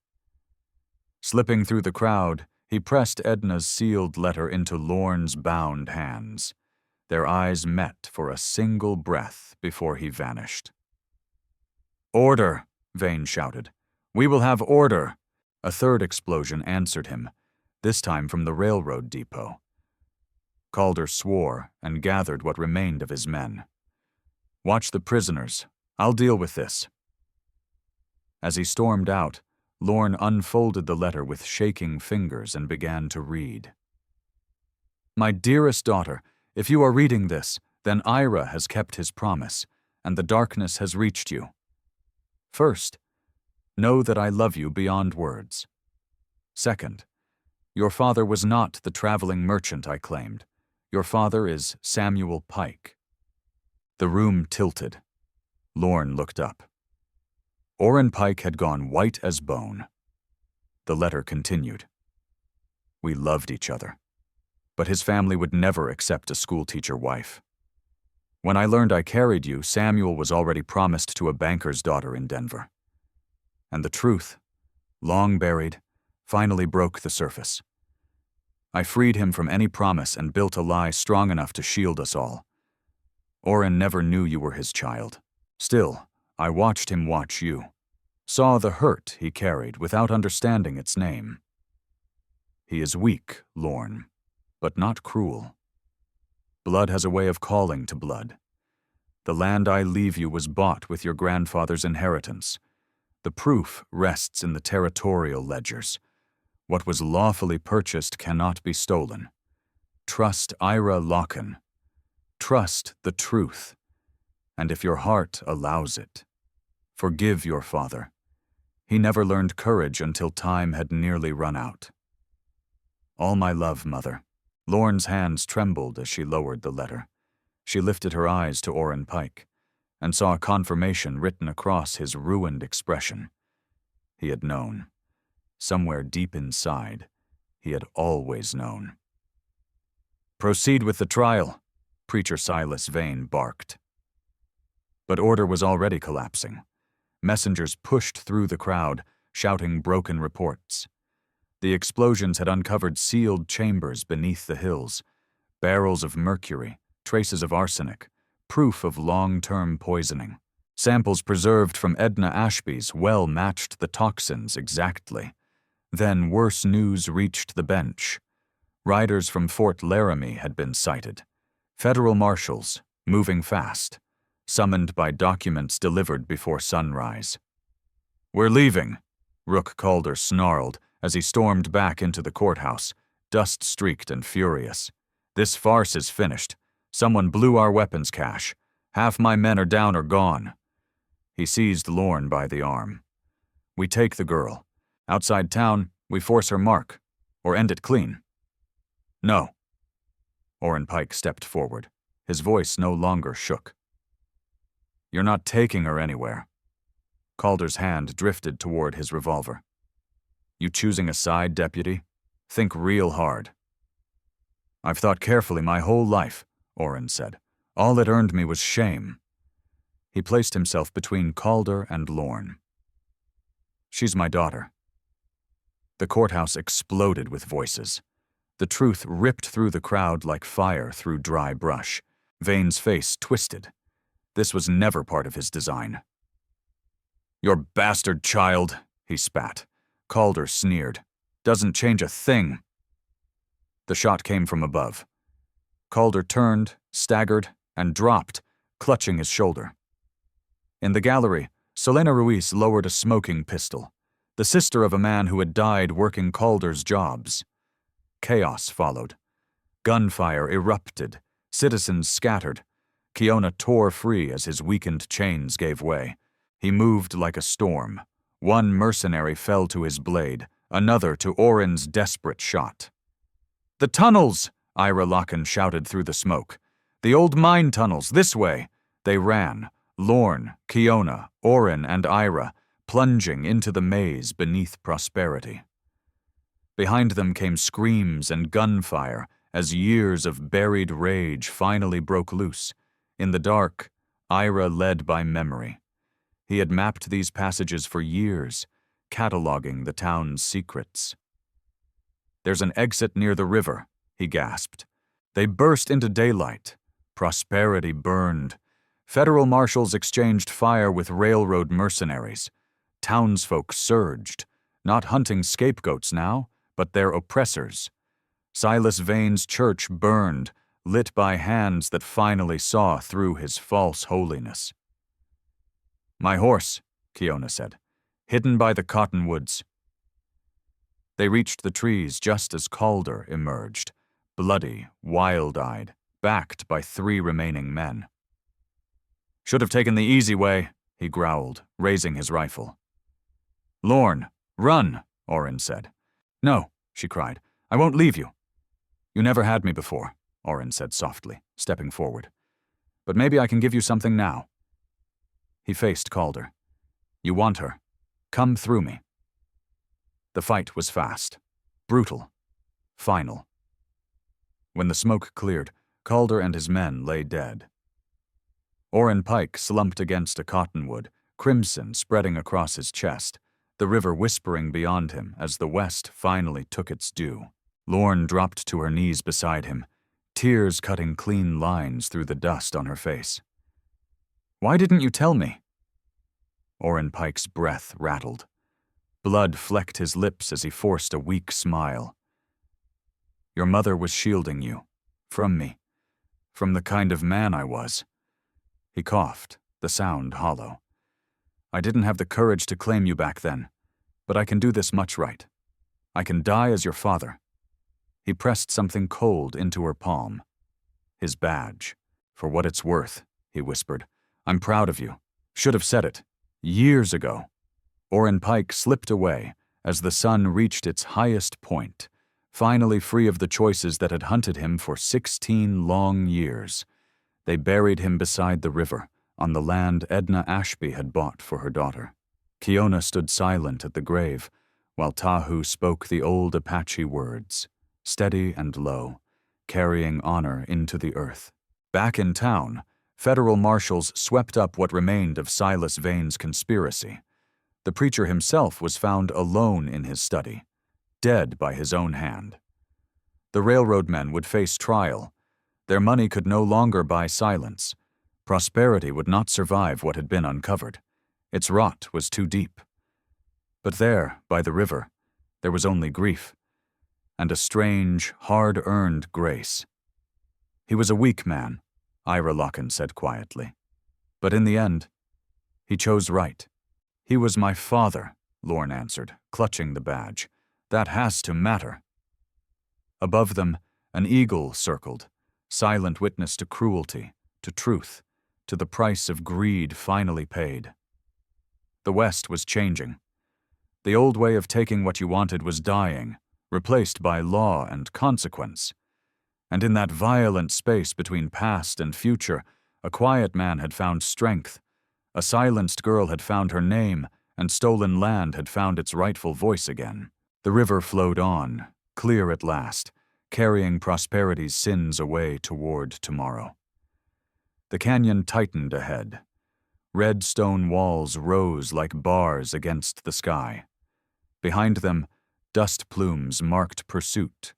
Slipping through the crowd, he pressed Edna's sealed letter into Lorne's bound hands. Their eyes met for a single breath before he vanished. "Order!" Vane shouted. "We will have order!" A third explosion answered him, this time from the railroad depot. Calder swore and gathered what remained of his men. "Watch the prisoners. I'll deal with this." As he stormed out, Lorne unfolded the letter with shaking fingers and began to read. "My dearest daughter, if you are reading this, then Ira has kept his promise, and the darkness has reached you. First, know that I love you beyond words. Second, your father was not the traveling merchant I claimed. Your father is Samuel Pike." The room tilted. Lorne looked up. Orrin Pike had gone white as bone. The letter continued. "We loved each other, but his family would never accept a schoolteacher wife. When I learned I carried you, Samuel was already promised to a banker's daughter in Denver. And the truth, long buried, finally broke the surface. I freed him from any promise and built a lie strong enough to shield us all. Orrin never knew you were his child. Still, I watched him watch you, saw the hurt he carried without understanding its name. He is weak, Lorne, but not cruel. Blood has a way of calling to blood. The land I leave you was bought with your grandfather's inheritance. The proof rests in the territorial ledgers. What was lawfully purchased cannot be stolen. Trust Ira Locken. Trust the truth. And if your heart allows it, forgive your father. He never learned courage until time had nearly run out. All my love, Mother." Lorne's hands trembled as she lowered the letter. She lifted her eyes to Orrin Pike and saw a confirmation written across his ruined expression. He had known. Somewhere deep inside, he had always known. "Proceed with the trial," Preacher Silas Vane barked. But order was already collapsing. Messengers pushed through the crowd, shouting broken reports. The explosions had uncovered sealed chambers beneath the hills, barrels of mercury, traces of arsenic, proof of long-term poisoning. Samples preserved from Edna Ashby's well matched the toxins exactly. Then worse news reached the bench. Riders from Fort Laramie had been sighted. Federal marshals, moving fast, summoned by documents delivered before sunrise. "We're leaving," Rook Calder snarled as he stormed back into the courthouse, dust-streaked and furious. "This farce is finished. Someone blew our weapons cache. Half my men are down or gone." He seized Lorne by the arm. "We take the girl. Outside town, we force her mark, or end it clean." "No." Orrin Pike stepped forward. His voice no longer shook. "You're not taking her anywhere." Calder's hand drifted toward his revolver. "You choosing a side, deputy? Think real hard." "I've thought carefully my whole life," Orrin said. "All it earned me was shame." He placed himself between Calder and Lorne. "She's my daughter." The courthouse exploded with voices. The truth ripped through the crowd like fire through dry brush. Vane's face twisted. This was never part of his design. "Your bastard child," he spat. Calder sneered. "Doesn't change a thing." The shot came from above. Calder turned, staggered, and dropped, clutching his shoulder. In the gallery, Selena Ruiz lowered a smoking pistol, the sister of a man who had died working Calder's jobs. Chaos followed. Gunfire erupted, citizens scattered. Kiona tore free as his weakened chains gave way. He moved like a storm. One mercenary fell to his blade, another to Orrin's desperate shot. "The tunnels!" Ira Locken shouted through the smoke. "The old mine tunnels, this way!" They ran, Lorne, Kiona, Orrin, and Ira, plunging into the maze beneath prosperity. Behind them came screams and gunfire as years of buried rage finally broke loose. In the dark, Ira led by memory. He had mapped these passages for years, cataloging the town's secrets. "There's an exit near the river," he gasped. They burst into daylight. Prosperity burned. Federal marshals exchanged fire with railroad mercenaries. Townsfolk surged, not hunting scapegoats now, but their oppressors. Silas Vane's church burned, lit by hands that finally saw through his false holiness. "My horse," Kiona said, "hidden by the cottonwoods." They reached the trees just as Calder emerged, bloody, wild-eyed, backed by 3 remaining men. "Should have taken the easy way," he growled, raising his rifle. "Lorne, run," Orrin said. "No," she cried. "I won't leave you." "You never had me before," Orrin said softly, stepping forward. "But maybe I can give you something now." He faced Calder. "You want her. Come through me." The fight was fast, brutal, final. When the smoke cleared, Calder and his men lay dead. Orrin Pike slumped against a cottonwood, crimson spreading across his chest, the river whispering beyond him as the west finally took its due. Lorne dropped to her knees beside him, tears cutting clean lines through the dust on her face. "Why didn't you tell me?" Orrin Pike's breath rattled. Blood flecked his lips as he forced a weak smile. "Your mother was shielding you. From me. From the kind of man I was." He coughed, the sound hollow. "I didn't have the courage to claim you back then, but I can do this much right. I can die as your father." He pressed something cold into her palm. His badge. "For what it's worth," he whispered. "I'm proud of you. Should have said it. Years ago." Orrin Pike slipped away as the sun reached its highest point, finally free of the choices that had hunted him for 16 long years. They buried him beside the river, on the land Edna Ashby had bought for her daughter. Kiona stood silent at the grave, while Tahu spoke the old Apache words, steady and low, carrying honor into the earth. Back in town, federal marshals swept up what remained of Silas Vane's conspiracy. The preacher himself was found alone in his study, dead by his own hand. The railroad men would face trial. Their money could no longer buy silence. Prosperity would not survive what had been uncovered. Its rot was too deep. But there, by the river, there was only grief, and a strange, hard-earned grace. "He was a weak man," Ira Locken said quietly. "But in the end, he chose right." "He was my father," Lorne answered, clutching the badge. That has to matter. Above them, an eagle circled, silent witness to cruelty, to truth, to the price of greed finally paid. The West was changing. The old way of taking what you wanted was dying, replaced by law and consequence. And in that violent space between past and future, a quiet man had found strength. A silenced girl had found her name, and stolen land had found its rightful voice again. The river flowed on, clear at last, carrying prosperity's sins away toward tomorrow. The canyon tightened ahead. Red stone walls rose like bars against the sky. Behind them, dust plumes marked pursuit.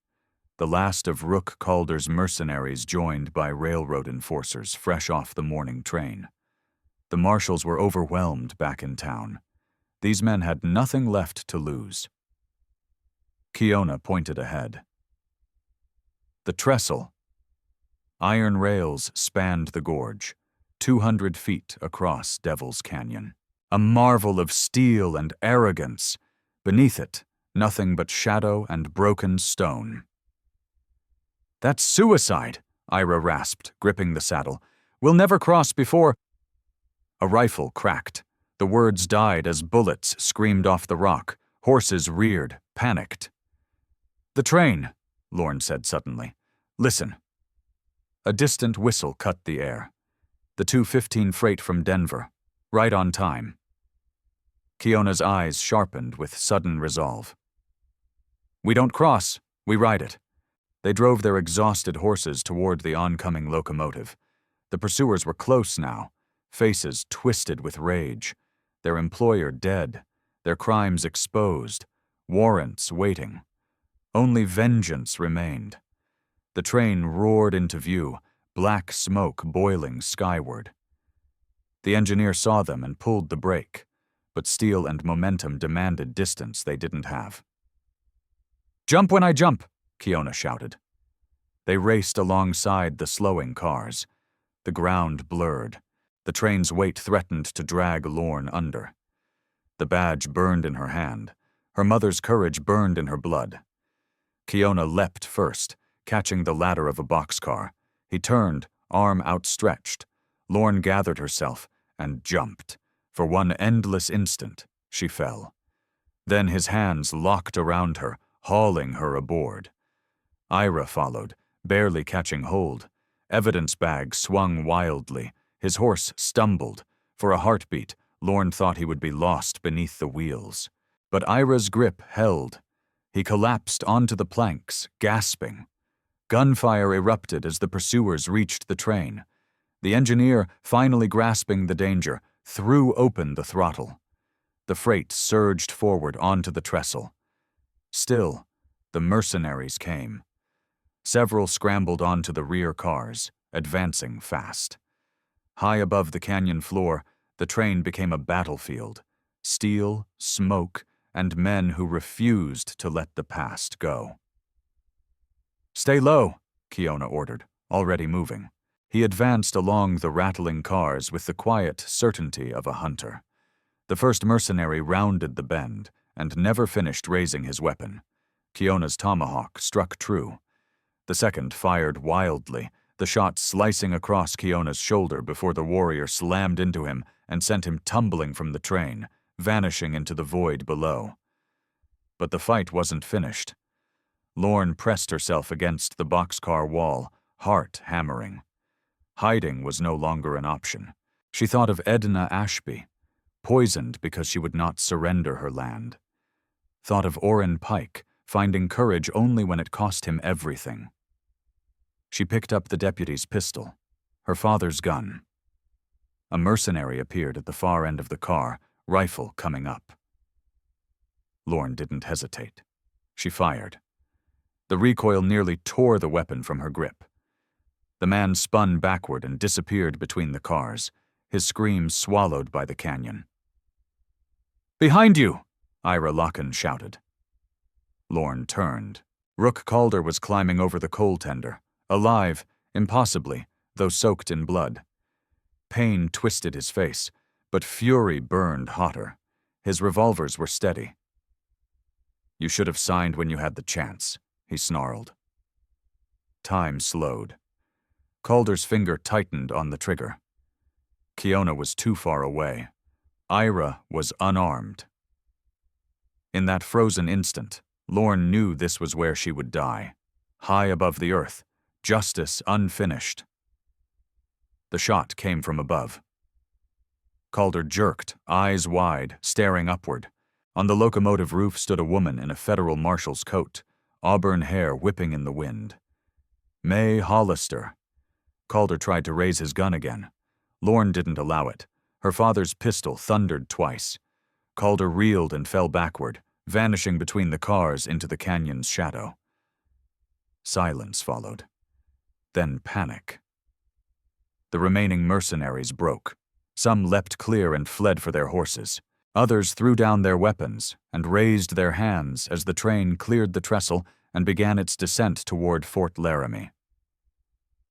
The last of Rook Calder's mercenaries joined by railroad enforcers fresh off the morning train. The marshals were overwhelmed back in town. These men had nothing left to lose. Kiona pointed ahead. The trestle. Iron rails spanned the gorge, 200 feet across Devil's Canyon. A marvel of steel and arrogance. Beneath it, nothing but shadow and broken stone. "That's suicide," Ira rasped, gripping the saddle. "We'll never cross before—" A rifle cracked. The words died as bullets screamed off the rock. Horses reared, panicked. "The train," Lorne said suddenly. "Listen." A distant whistle cut the air. The 2:15 freight from Denver, right on time. Kiona's eyes sharpened with sudden resolve. "We don't cross, we ride it." They drove their exhausted horses toward the oncoming locomotive. The pursuers were close now, faces twisted with rage, their employer dead, their crimes exposed, warrants waiting. Only vengeance remained. The train roared into view, black smoke boiling skyward. The engineer saw them and pulled the brake, but steel and momentum demanded distance they didn't have. "Jump when I jump!" Kiona shouted. They raced alongside the slowing cars. The ground blurred. The train's weight threatened to drag Lorne under. The badge burned in her hand. Her mother's courage burned in her blood. Kiona leapt first, catching the ladder of a boxcar. He turned, arm outstretched. Lorne gathered herself and jumped. For one endless instant, she fell. Then his hands locked around her, hauling her aboard. Ira followed, barely catching hold. Evidence bag swung wildly. His horse stumbled. For a heartbeat, Lorne thought he would be lost beneath the wheels. But Ira's grip held. He collapsed onto the planks, gasping. Gunfire erupted as the pursuers reached the train. The engineer, finally grasping the danger, threw open the throttle. The freight surged forward onto the trestle. Still, the mercenaries came. Several scrambled onto the rear cars, advancing fast. High above the canyon floor, the train became a battlefield. Steel, smoke, and men who refused to let the past go. "Stay low," Kiona ordered, already moving. He advanced along the rattling cars with the quiet certainty of a hunter. The first mercenary rounded the bend and never finished raising his weapon. Kiona's tomahawk struck true. The second fired wildly, the shot slicing across Kiona's shoulder before the warrior slammed into him and sent him tumbling from the train, vanishing into the void below. But the fight wasn't finished. Lorne pressed herself against the boxcar wall, heart hammering. Hiding was no longer an option. She thought of Edna Ashby, poisoned because she would not surrender her land. Thought of Orrin Pike, finding courage only when it cost him everything. She picked up the deputy's pistol, her father's gun. A mercenary appeared at the far end of the car, rifle coming up. Lorne didn't hesitate. She fired. The recoil nearly tore the weapon from her grip. The man spun backward and disappeared between the cars, his screams swallowed by the canyon. "Behind you!" Ira Locken shouted. Lorne turned. Rook Calder was climbing over the coal tender, alive, impossibly, though soaked in blood. Pain twisted his face, but fury burned hotter. His revolvers were steady. You should have signed when you had the chance, he snarled. Time slowed. Calder's finger tightened on the trigger. Kiona was too far away. Ira was unarmed. In that frozen instant, Lorne knew this was where she would die. High above the earth, justice unfinished. The shot came from above. Calder jerked, eyes wide, staring upward. On the locomotive roof stood a woman in a federal marshal's coat, auburn hair whipping in the wind. May Hollister. Calder tried to raise his gun again. Lorne didn't allow it. Her father's pistol thundered twice. Calder reeled and fell backward, vanishing between the cars into the canyon's shadow. Silence followed. Then panic. The remaining mercenaries broke. Some leapt clear and fled for their horses. Others threw down their weapons and raised their hands as the train cleared the trestle and began its descent toward Fort Laramie.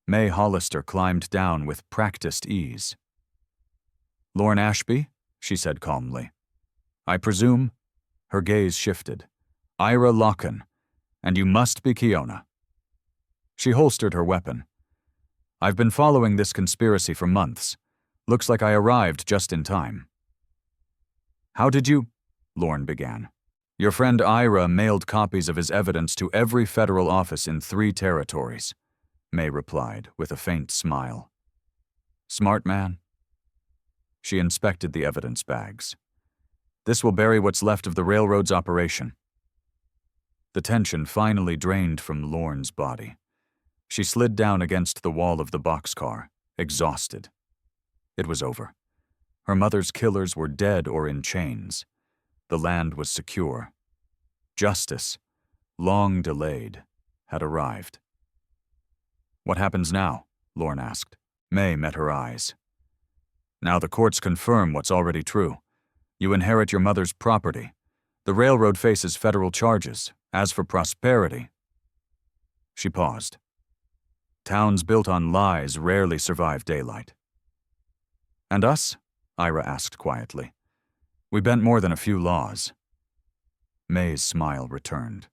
May Hollister climbed down with practiced ease. "Lorne Ashby," she said calmly. "I presume—" Her gaze shifted. "Ira Locken, and you must be Kiona." She holstered her weapon. "I've been following this conspiracy for months. Looks like I arrived just in time." "How did you—" Lorne began. "Your friend Ira mailed copies of his evidence to every federal office in 3 territories," May replied with a faint smile. "Smart man." She inspected the evidence bags. "This will bury what's left of the railroad's operation." The tension finally drained from Lorne's body. She slid down against the wall of the boxcar, exhausted. It was over. Her mother's killers were dead or in chains. The land was secure. Justice, long delayed, had arrived. "What happens now?" Lorne asked. May met her eyes. "Now the courts confirm what's already true. You inherit your mother's property. The railroad faces federal charges. As for prosperity—" She paused. "Towns built on lies rarely survive daylight." "And us?" Ira asked quietly. "We bent more than a few laws." May's smile returned.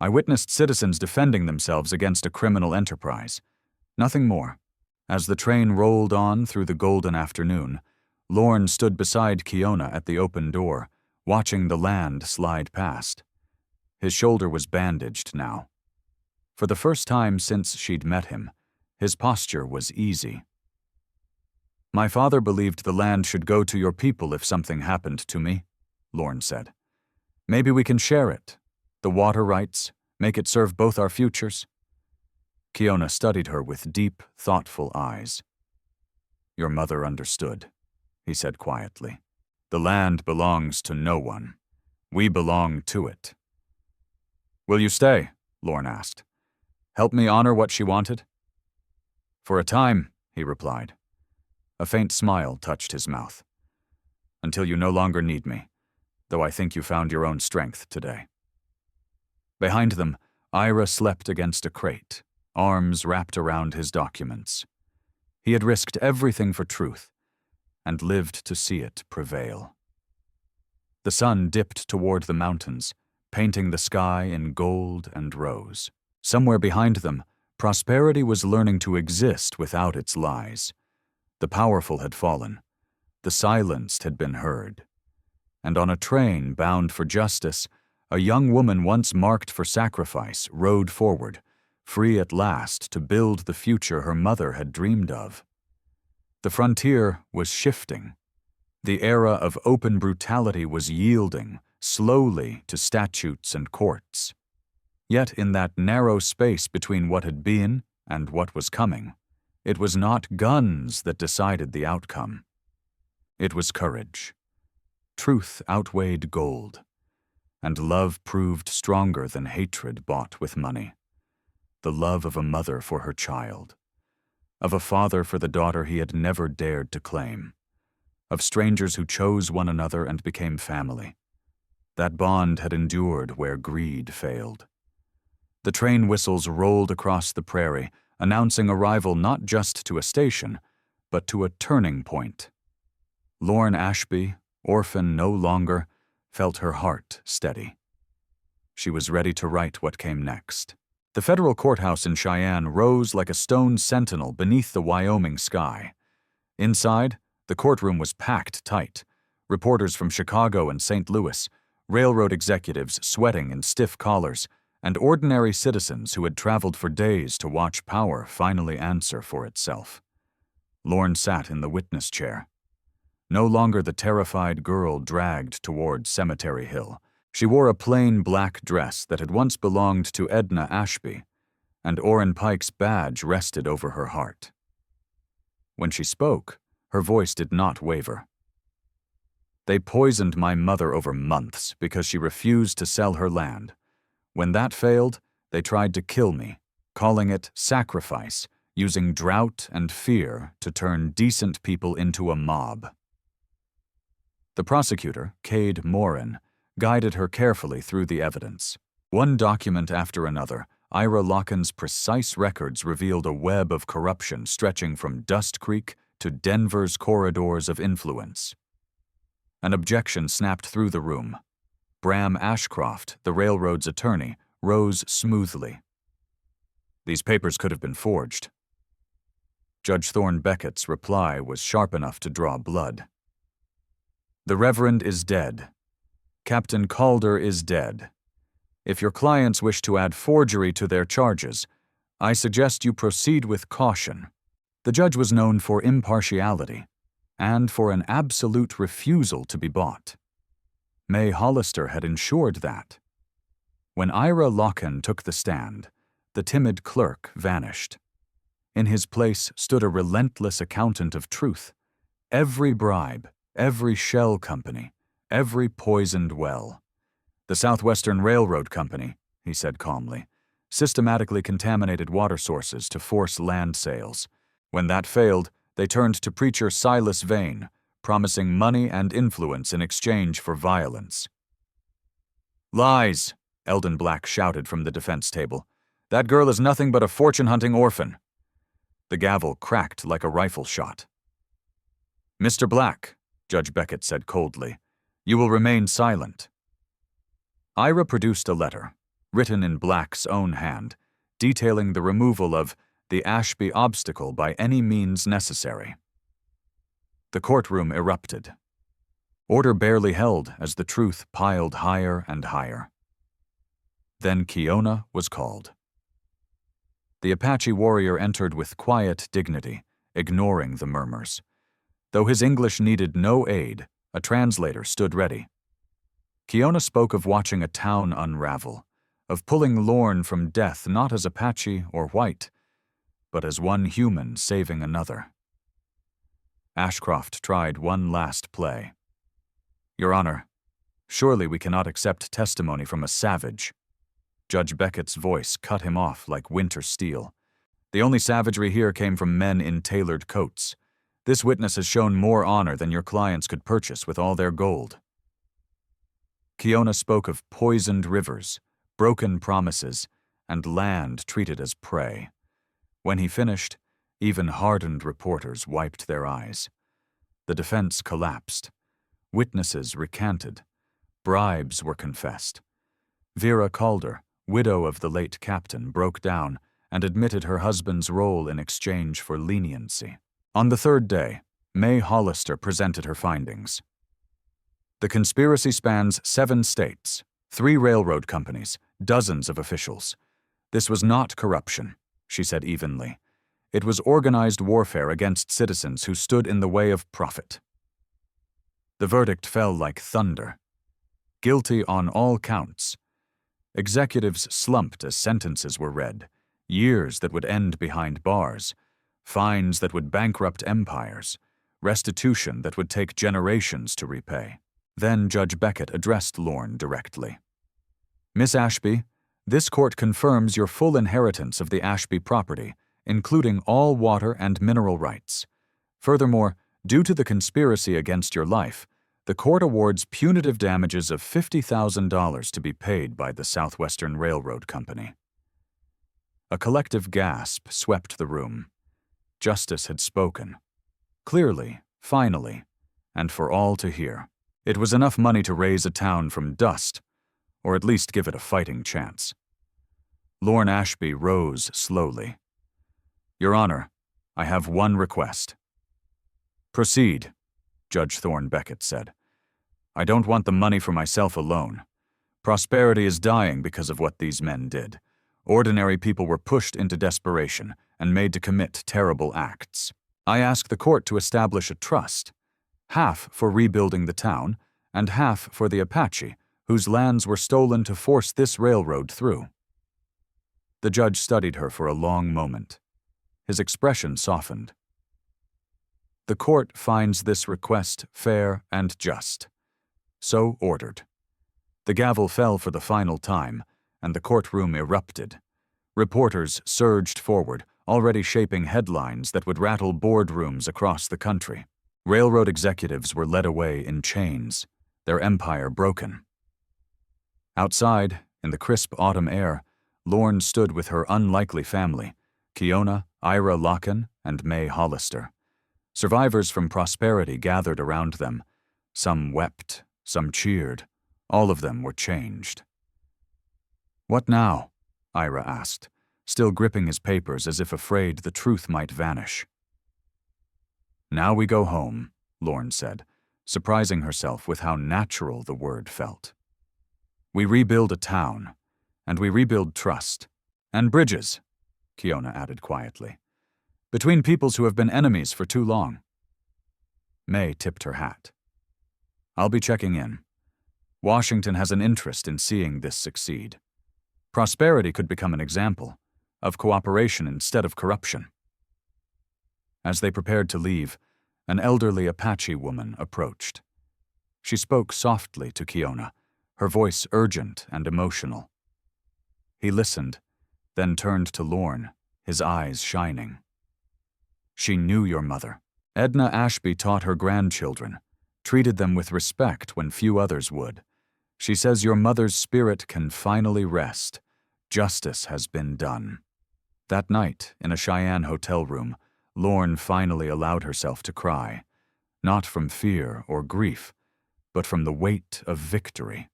"I witnessed citizens defending themselves against a criminal enterprise. Nothing more." As the train rolled on through the golden afternoon, Lorne stood beside Kiona at the open door, watching the land slide past. His shoulder was bandaged now. For the first time since she'd met him, his posture was easy. "My father believed the land should go to your people if something happened to me," Lorne said. "Maybe we can share it. The water rights, make it serve both our futures." Kiona studied her with deep, thoughtful eyes. "Your mother understood," he said quietly. "The land belongs to no one. We belong to it." "Will you stay?" Lorne asked. "Help me honor what she wanted?" "For a time," he replied. A faint smile touched his mouth. "Until you no longer need me, though I think you found your own strength today." Behind them, Ira slept against a crate, arms wrapped around his documents. He had risked everything for truth, and lived to see it prevail. The sun dipped toward the mountains, painting the sky in gold and rose. Somewhere behind them, prosperity was learning to exist without its lies. The powerful had fallen. The silenced had been heard. And on a train bound for justice, a young woman once marked for sacrifice rode forward, free at last to build the future her mother had dreamed of. The frontier was shifting. The era of open brutality was yielding, slowly, to statutes and courts. Yet in that narrow space between what had been and what was coming, it was not guns that decided the outcome. It was courage. Truth outweighed gold, and love proved stronger than hatred bought with money. The love of a mother for her child, of a father for the daughter he had never dared to claim, of strangers who chose one another and became family. That bond had endured where greed failed. The train whistles rolled across the prairie, announcing arrival not just to a station, but to a turning point. Lorne Ashby, orphan no longer, felt her heart steady. She was ready to write what came next. The federal courthouse in Cheyenne rose like a stone sentinel beneath the Wyoming sky. Inside, the courtroom was packed tight. Reporters from Chicago and St. Louis, railroad executives sweating in stiff collars, and ordinary citizens who had traveled for days to watch power finally answer for itself. Lorne sat in the witness chair. No longer the terrified girl dragged toward Cemetery Hill. She wore a plain black dress that had once belonged to Edna Ashby, and Orrin Pike's badge rested over her heart. When she spoke, her voice did not waver. They poisoned my mother over months because she refused to sell her land. When that failed, they tried to kill me, calling it sacrifice, using drought and fear to turn decent people into a mob. The prosecutor, Cade Morin, guided her carefully through the evidence. One document after another, Ira Locken's precise records revealed a web of corruption stretching from Dust Creek to Denver's corridors of influence. An objection snapped through the room. Bram Ashcroft, the railroad's attorney, rose smoothly. These papers could have been forged. Judge Thorne Beckett's reply was sharp enough to draw blood. The Reverend is dead. Captain Calder is dead. If your clients wish to add forgery to their charges, I suggest you proceed with caution. The judge was known for impartiality and for an absolute refusal to be bought. May Hollister had ensured that. When Ira Locken took the stand, the timid clerk vanished. In his place stood a relentless accountant of truth. Every bribe, every shell company, every poisoned well. The Southwestern Railroad Company, he said calmly, systematically contaminated water sources to force land sales. When that failed, they turned to preacher Silas Vane, promising money and influence in exchange for violence. "Lies," Eldon Black shouted from the defense table. "That girl is nothing but a fortune-hunting orphan." The gavel cracked like a rifle shot. "Mr. Black," Judge Beckett said coldly, "you will remain silent." Ira produced a letter, written in Black's own hand, detailing the removal of the Ashby obstacle by any means necessary. The courtroom erupted. Order barely held as the truth piled higher and higher. Then Kiona was called. The Apache warrior entered with quiet dignity, ignoring the murmurs. Though his English needed no aid, a translator stood ready. Kiona spoke of watching a town unravel, of pulling Lorne from death not as Apache or white, but as one human saving another. Ashcroft tried one last play. "Your Honor, surely we cannot accept testimony from a savage." Judge Beckett's voice cut him off like winter steel. "The only savagery here came from men in tailored coats. This witness has shown more honor than your clients could purchase with all their gold." Kiona spoke of poisoned rivers, broken promises, and land treated as prey. When he finished, even hardened reporters wiped their eyes. The defense collapsed. Witnesses recanted. Bribes were confessed. Vera Calder, widow of the late captain, broke down and admitted her husband's role in exchange for leniency. On the third day, May Hollister presented her findings. The conspiracy spans 7 states, 3 railroad companies, dozens of officials. This was not corruption, she said evenly. It was organized warfare against citizens who stood in the way of profit. The verdict fell like thunder. Guilty on all counts. Executives slumped as sentences were read, years that would end behind bars, fines that would bankrupt empires, restitution that would take generations to repay. Then Judge Beckett addressed Lorne directly. "Miss Ashby, this court confirms your full inheritance of the Ashby property, including all water and mineral rights. Furthermore, due to the conspiracy against your life, the court awards punitive damages of $50,000 to be paid by the Southwestern Railroad Company." A collective gasp swept the room. Justice had spoken. Clearly, finally, and for all to hear. It was enough money to raise a town from dust, or at least give it a fighting chance. Lorne Ashby rose slowly. "Your Honor, I have one request." "Proceed," Judge Thorne Beckett said. "I don't want the money for myself alone. Prosperity is dying because of what these men did. Ordinary people were pushed into desperation and made to commit terrible acts. I ask the court to establish a trust, half for rebuilding the town and half for the Apache, whose lands were stolen to force this railroad through." The judge studied her for a long moment. His expression softened. "The court finds this request fair and just. So ordered." The gavel fell for the final time, and the courtroom erupted. Reporters surged forward, already shaping headlines that would rattle boardrooms across the country. Railroad executives were led away in chains, their empire broken. Outside, in the crisp autumn air, Lorne stood with her unlikely family, Kiona, Ira Locken, and May Hollister. Survivors from Prosperity gathered around them. Some wept, some cheered. All of them were changed. "What now?" Ira asked, still gripping his papers as if afraid the truth might vanish. "Now we go home," Lorne said, surprising herself with how natural the word felt. "We rebuild a town, and we rebuild trust. And bridges," Kiona added quietly, "between peoples who have been enemies for too long." May tipped her hat. "I'll be checking in. Washington has an interest in seeing this succeed. Prosperity could become an example of cooperation instead of corruption." As they prepared to leave, an elderly Apache woman approached. She spoke softly to Kiona, her voice urgent and emotional. He listened, then turned to Lorne, his eyes shining. "She knew your mother. Edna Ashby taught her grandchildren, treated them with respect when few others would. She says your mother's spirit can finally rest. Justice has been done." That night, in a Cheyenne hotel room, Lorne finally allowed herself to cry, not from fear or grief, but from the weight of victory.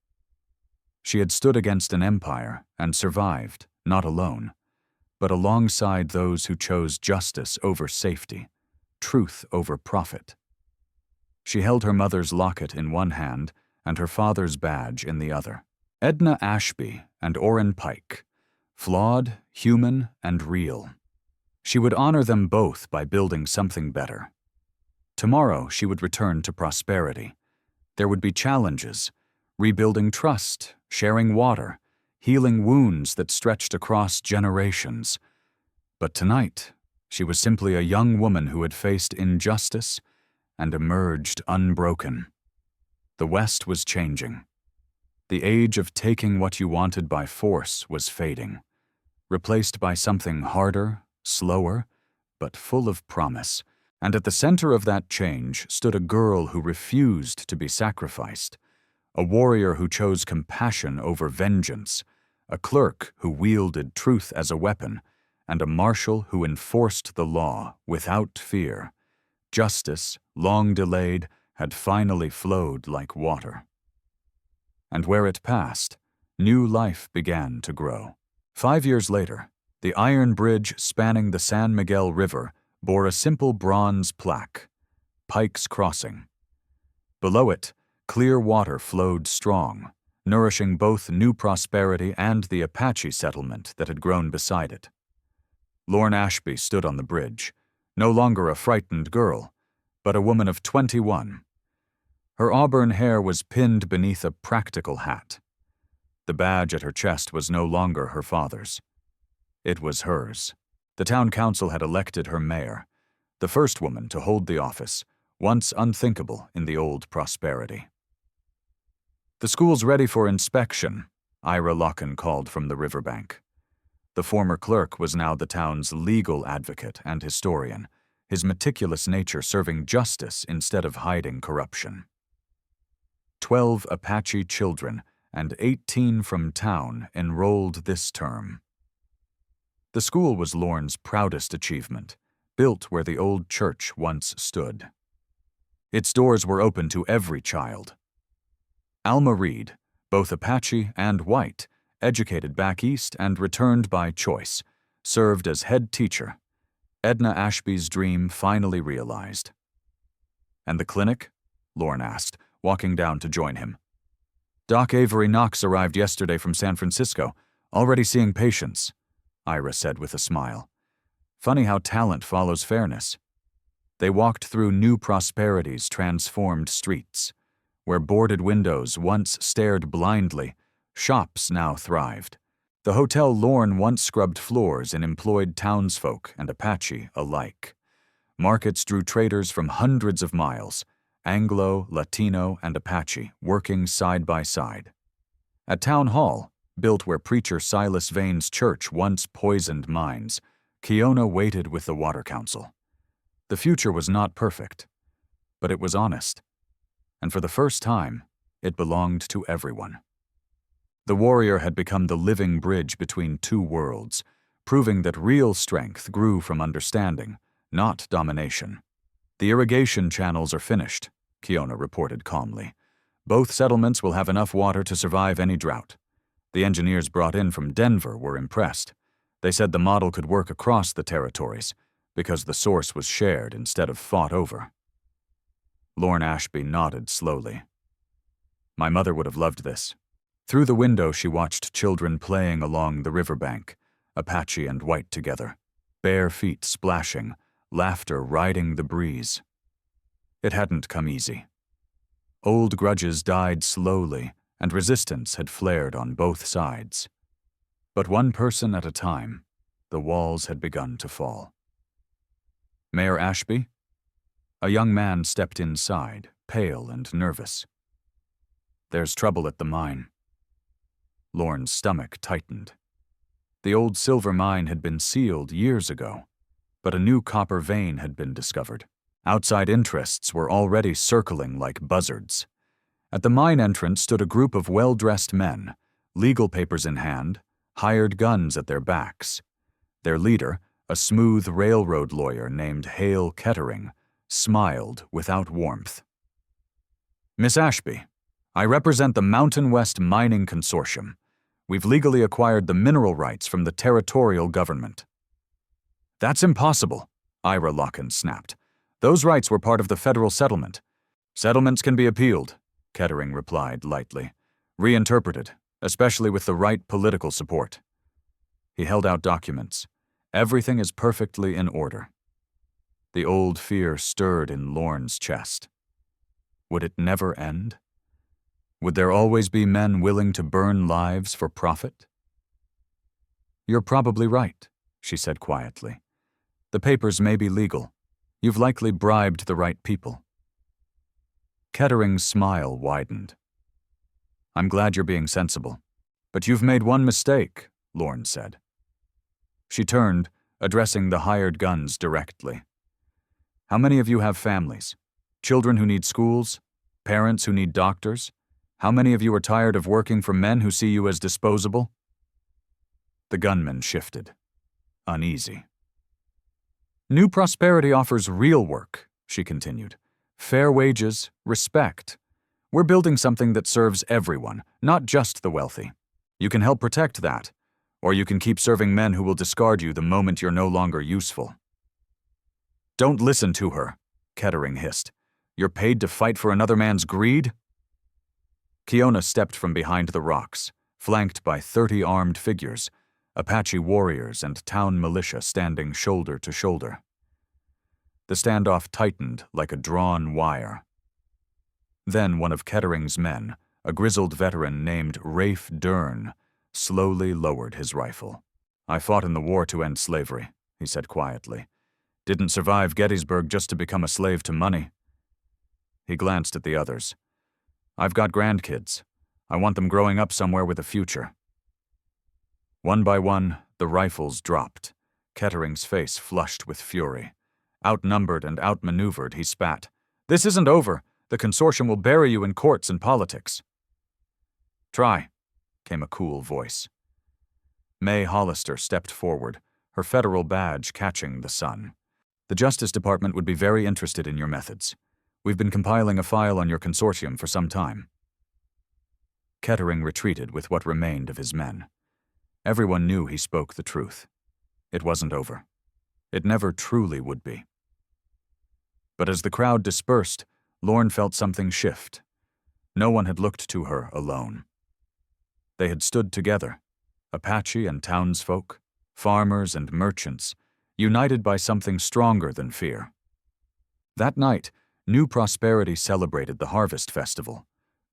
She had stood against an empire and survived, not alone, but alongside those who chose justice over safety, truth over profit. She held her mother's locket in one hand and her father's badge in the other. Edna Ashby and Orrin Pike, flawed, human, and real. She would honor them both by building something better. Tomorrow she would return to Prosperity. There would be challenges, rebuilding trust, sharing water, healing wounds that stretched across generations. But tonight, she was simply a young woman who had faced injustice and emerged unbroken. The West was changing. The age of taking what you wanted by force was fading, replaced by something harder, slower, but full of promise. And at the center of that change stood a girl who refused to be sacrificed, a warrior who chose compassion over vengeance, a clerk who wielded truth as a weapon, and a marshal who enforced the law without fear. Justice, long delayed, had finally flowed like water. And where it passed, new life began to grow. 5 years later, the iron bridge spanning the San Miguel River bore a simple bronze plaque, Pike's Crossing. Below it, clear water flowed strong, nourishing both New Prosperity and the Apache settlement that had grown beside it. Lorne Ashby stood on the bridge, no longer a frightened girl, but a woman of 21. Her auburn hair was pinned beneath a practical hat. The badge at her chest was no longer her father's. It was hers. The town council had elected her mayor, the first woman to hold the office, once unthinkable in the old Prosperity. "The school's ready for inspection," Ira Locken called from the riverbank. The former clerk was now the town's legal advocate and historian, his meticulous nature serving justice instead of hiding corruption. 12 Apache children and 18 from town enrolled this term. The school was Lorne's proudest achievement, built where the old church once stood. Its doors were open to every child. Alma Reed, Both Apache and white, educated back east and returned by choice, served as head teacher. Edna Ashby's dream finally realized. "And the clinic?" Lorne asked, walking down to join him. "Doc Avery Knox arrived yesterday from San Francisco, already seeing patients," Ira said with a smile. "Funny how talent follows fairness." They walked through New Prosperity's transformed streets. Where boarded windows once stared blindly, shops now thrived. The hotel Lorne once scrubbed floors and employed townsfolk and Apache alike. Markets drew traders from hundreds of miles, Anglo, Latino, and Apache, working side by side. At Town Hall, built where preacher Silas Vane's church once poisoned minds, Kiona waited with the Water Council. The future was not perfect, but it was honest. And for the first time, it belonged to everyone. The warrior had become the living bridge between two worlds, proving that real strength grew from understanding, not domination. "The irrigation channels are finished," Kiona reported calmly. "Both settlements will have enough water to survive any drought. The engineers brought in from Denver were impressed. They said the model could work across the territories, because the source was shared instead of fought over." Lorne Ashby nodded slowly. "My mother would have loved this." Through the window she watched children playing along the riverbank, Apache and white together, bare feet splashing, laughter riding the breeze. It hadn't come easy. Old grudges died slowly, and resistance had flared on both sides. But one person at a time, the walls had begun to fall. "Mayor Ashby?" A young man stepped inside, pale and nervous. "There's trouble at the mine." Lorne's stomach tightened. The old silver mine had been sealed years ago, but a new copper vein had been discovered. Outside interests were already circling like buzzards. At the mine entrance stood a group of well-dressed men, legal papers in hand, hired guns at their backs. Their leader, a smooth railroad lawyer named Hale Kettering, smiled without warmth. "Miss Ashby, I represent the Mountain West Mining Consortium. We've legally acquired the mineral rights from the territorial government." "That's impossible," Ira Locken snapped. "Those rights were part of the federal settlement." "Settlements can be appealed," Kettering replied lightly. "Reinterpreted, especially with the right political support." He held out documents. "Everything is perfectly in order." The old fear stirred in Lorne's chest. Would it never end? Would there always be men willing to burn lives for profit? "You're probably right," she said quietly. "The papers may be legal. You've likely bribed the right people." Kettering's smile widened. "I'm glad you're being sensible. But you've made one mistake," Lorne said. She turned, addressing the hired guns directly. "How many of you have families? Children who need schools? Parents who need doctors? How many of you are tired of working for men who see you as disposable?" The gunman shifted, uneasy. "New Prosperity offers real work," she continued. "Fair wages, respect. We're building something that serves everyone, not just the wealthy. You can help protect that, or you can keep serving men who will discard you the moment you're no longer useful." "Don't listen to her," Kettering hissed. "You're paid to fight for another man's greed?" Kiona stepped from behind the rocks, flanked by 30 armed figures, Apache warriors and town militia standing shoulder to shoulder. The standoff tightened like a drawn wire. Then one of Kettering's men, a grizzled veteran named Rafe Dern, slowly lowered his rifle. "I fought in the war to end slavery," he said quietly. "Didn't survive Gettysburg just to become a slave to money." He glanced at the others. "I've got grandkids. I want them growing up somewhere with a future." One by one, the rifles dropped. Kettering's face flushed with fury. Outnumbered and outmaneuvered, he spat. "This isn't over. The consortium will bury you in courts and politics." "Try," came a cool voice. May Hollister stepped forward, her federal badge catching the sun. "The Justice Department would be very interested in your methods. We've been compiling a file on your consortium for some time." Kettering retreated with what remained of his men. Everyone knew he spoke the truth. It wasn't over. It never truly would be. But as the crowd dispersed, Lorne felt something shift. No one had looked to her alone. They had stood together, Apache and townsfolk, farmers and merchants, united by something stronger than fear. That night, New Prosperity celebrated the Harvest Festival.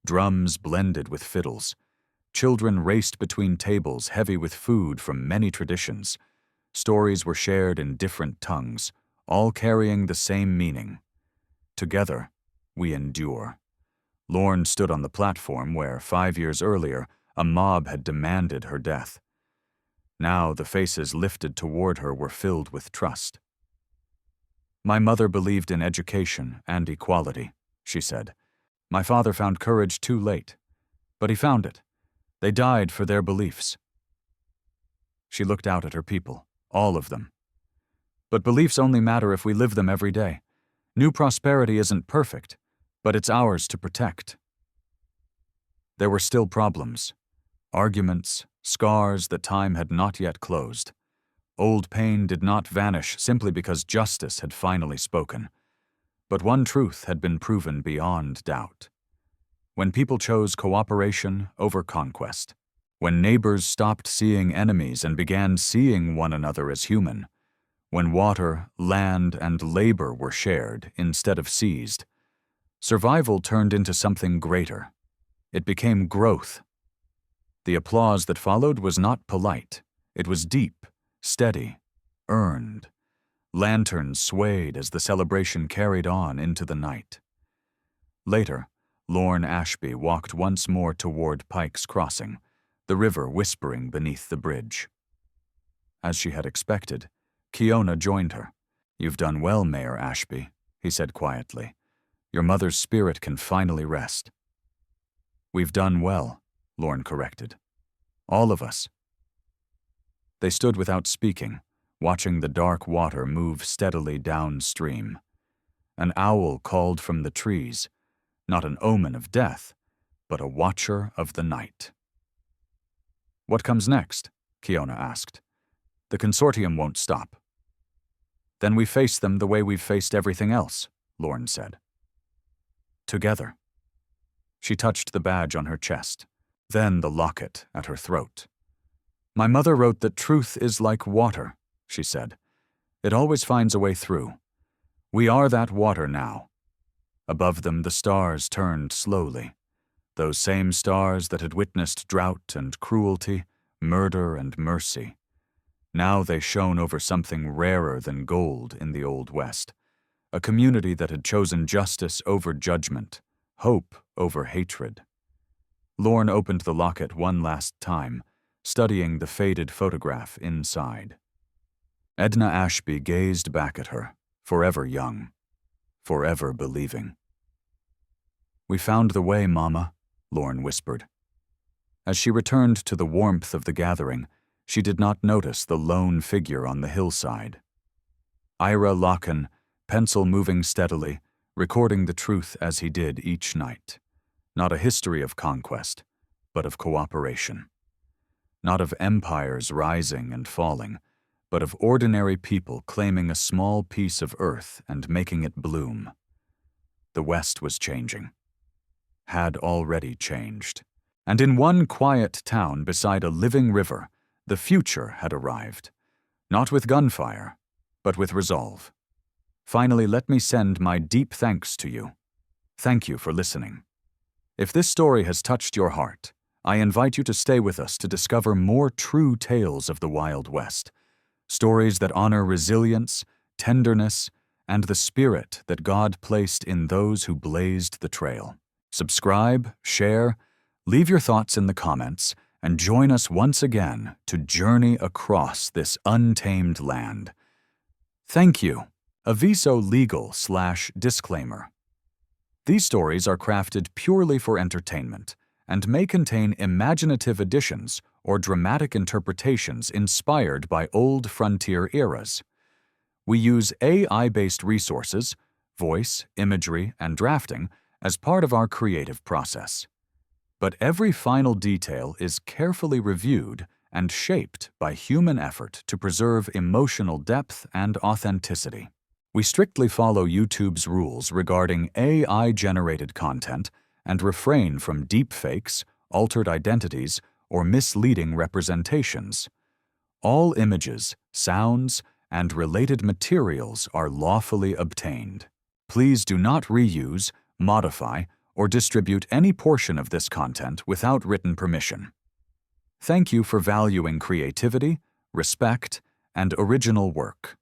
Drums blended with fiddles. Children raced between tables heavy with food from many traditions. Stories were shared in different tongues, all carrying the same meaning. Together, we endure. Lorne stood on the platform where, 5 years earlier, a mob had demanded her death. Now the faces lifted toward her were filled with trust. "My mother believed in education and equality," she said. "My father found courage too late, but he found it. They died for their beliefs." She looked out at her people, all of them. "But beliefs only matter if we live them every day. New Prosperity isn't perfect, but it's ours to protect." There were still problems. Arguments, scars that time had not yet closed. Old pain did not vanish simply because justice had finally spoken. But one truth had been proven beyond doubt. When people chose cooperation over conquest, when neighbors stopped seeing enemies and began seeing one another as human, when water, land, and labor were shared instead of seized, survival turned into something greater. It became growth. The applause that followed was not polite. It was deep, steady, earned. Lanterns swayed as the celebration carried on into the night. Later, Lorne Ashby walked once more toward Pike's Crossing, the river whispering beneath the bridge. As she had expected, Kiona joined her. "You've done well, Mayor Ashby," he said quietly. "Your mother's spirit can finally rest." "We've done well," Lorne corrected. "All of us." They stood without speaking, watching the dark water move steadily downstream. An owl called from the trees, not an omen of death, but a watcher of the night. "What comes next?" Kiona asked. "The consortium won't stop." "Then we face them the way we've faced everything else," Lorne said. "Together." She touched the badge on her chest, then the locket at her throat. "My mother wrote that truth is like water," she said. "It always finds a way through. We are that water now." Above them the stars turned slowly. Those same stars that had witnessed drought and cruelty, murder and mercy. Now they shone over something rarer than gold in the Old West, a community that had chosen justice over judgment, hope over hatred. Lorne opened the locket one last time, studying the faded photograph inside. Edna Ashby gazed back at her, forever young, forever believing. "We found the way, Mama," Lorne whispered. As she returned to the warmth of the gathering, she did not notice the lone figure on the hillside. Ira Locken, pencil moving steadily, recording the truth as he did each night. Not a history of conquest, but of cooperation. Not of empires rising and falling, but of ordinary people claiming a small piece of earth and making it bloom. The West was changing. Had already changed. And in one quiet town beside a living river, the future had arrived. Not with gunfire, but with resolve. Finally, let me send my deep thanks to you. Thank you for listening. If this story has touched your heart, I invite you to stay with us to discover more true tales of the Wild West. Stories that honor resilience, tenderness, and the spirit that God placed in those who blazed the trail. Subscribe, share, leave your thoughts in the comments, and join us once again to journey across this untamed land. Thank you. Aviso Legal/Disclaimer. These stories are crafted purely for entertainment and may contain imaginative additions or dramatic interpretations inspired by old frontier eras. We use AI-based resources, voice, imagery, and drafting as part of our creative process. But every final detail is carefully reviewed and shaped by human effort to preserve emotional depth and authenticity. We strictly follow YouTube's rules regarding AI-generated content and refrain from deepfakes, altered identities, or misleading representations. All images, sounds, and related materials are lawfully obtained. Please do not reuse, modify, or distribute any portion of this content without written permission. Thank you for valuing creativity, respect, and original work.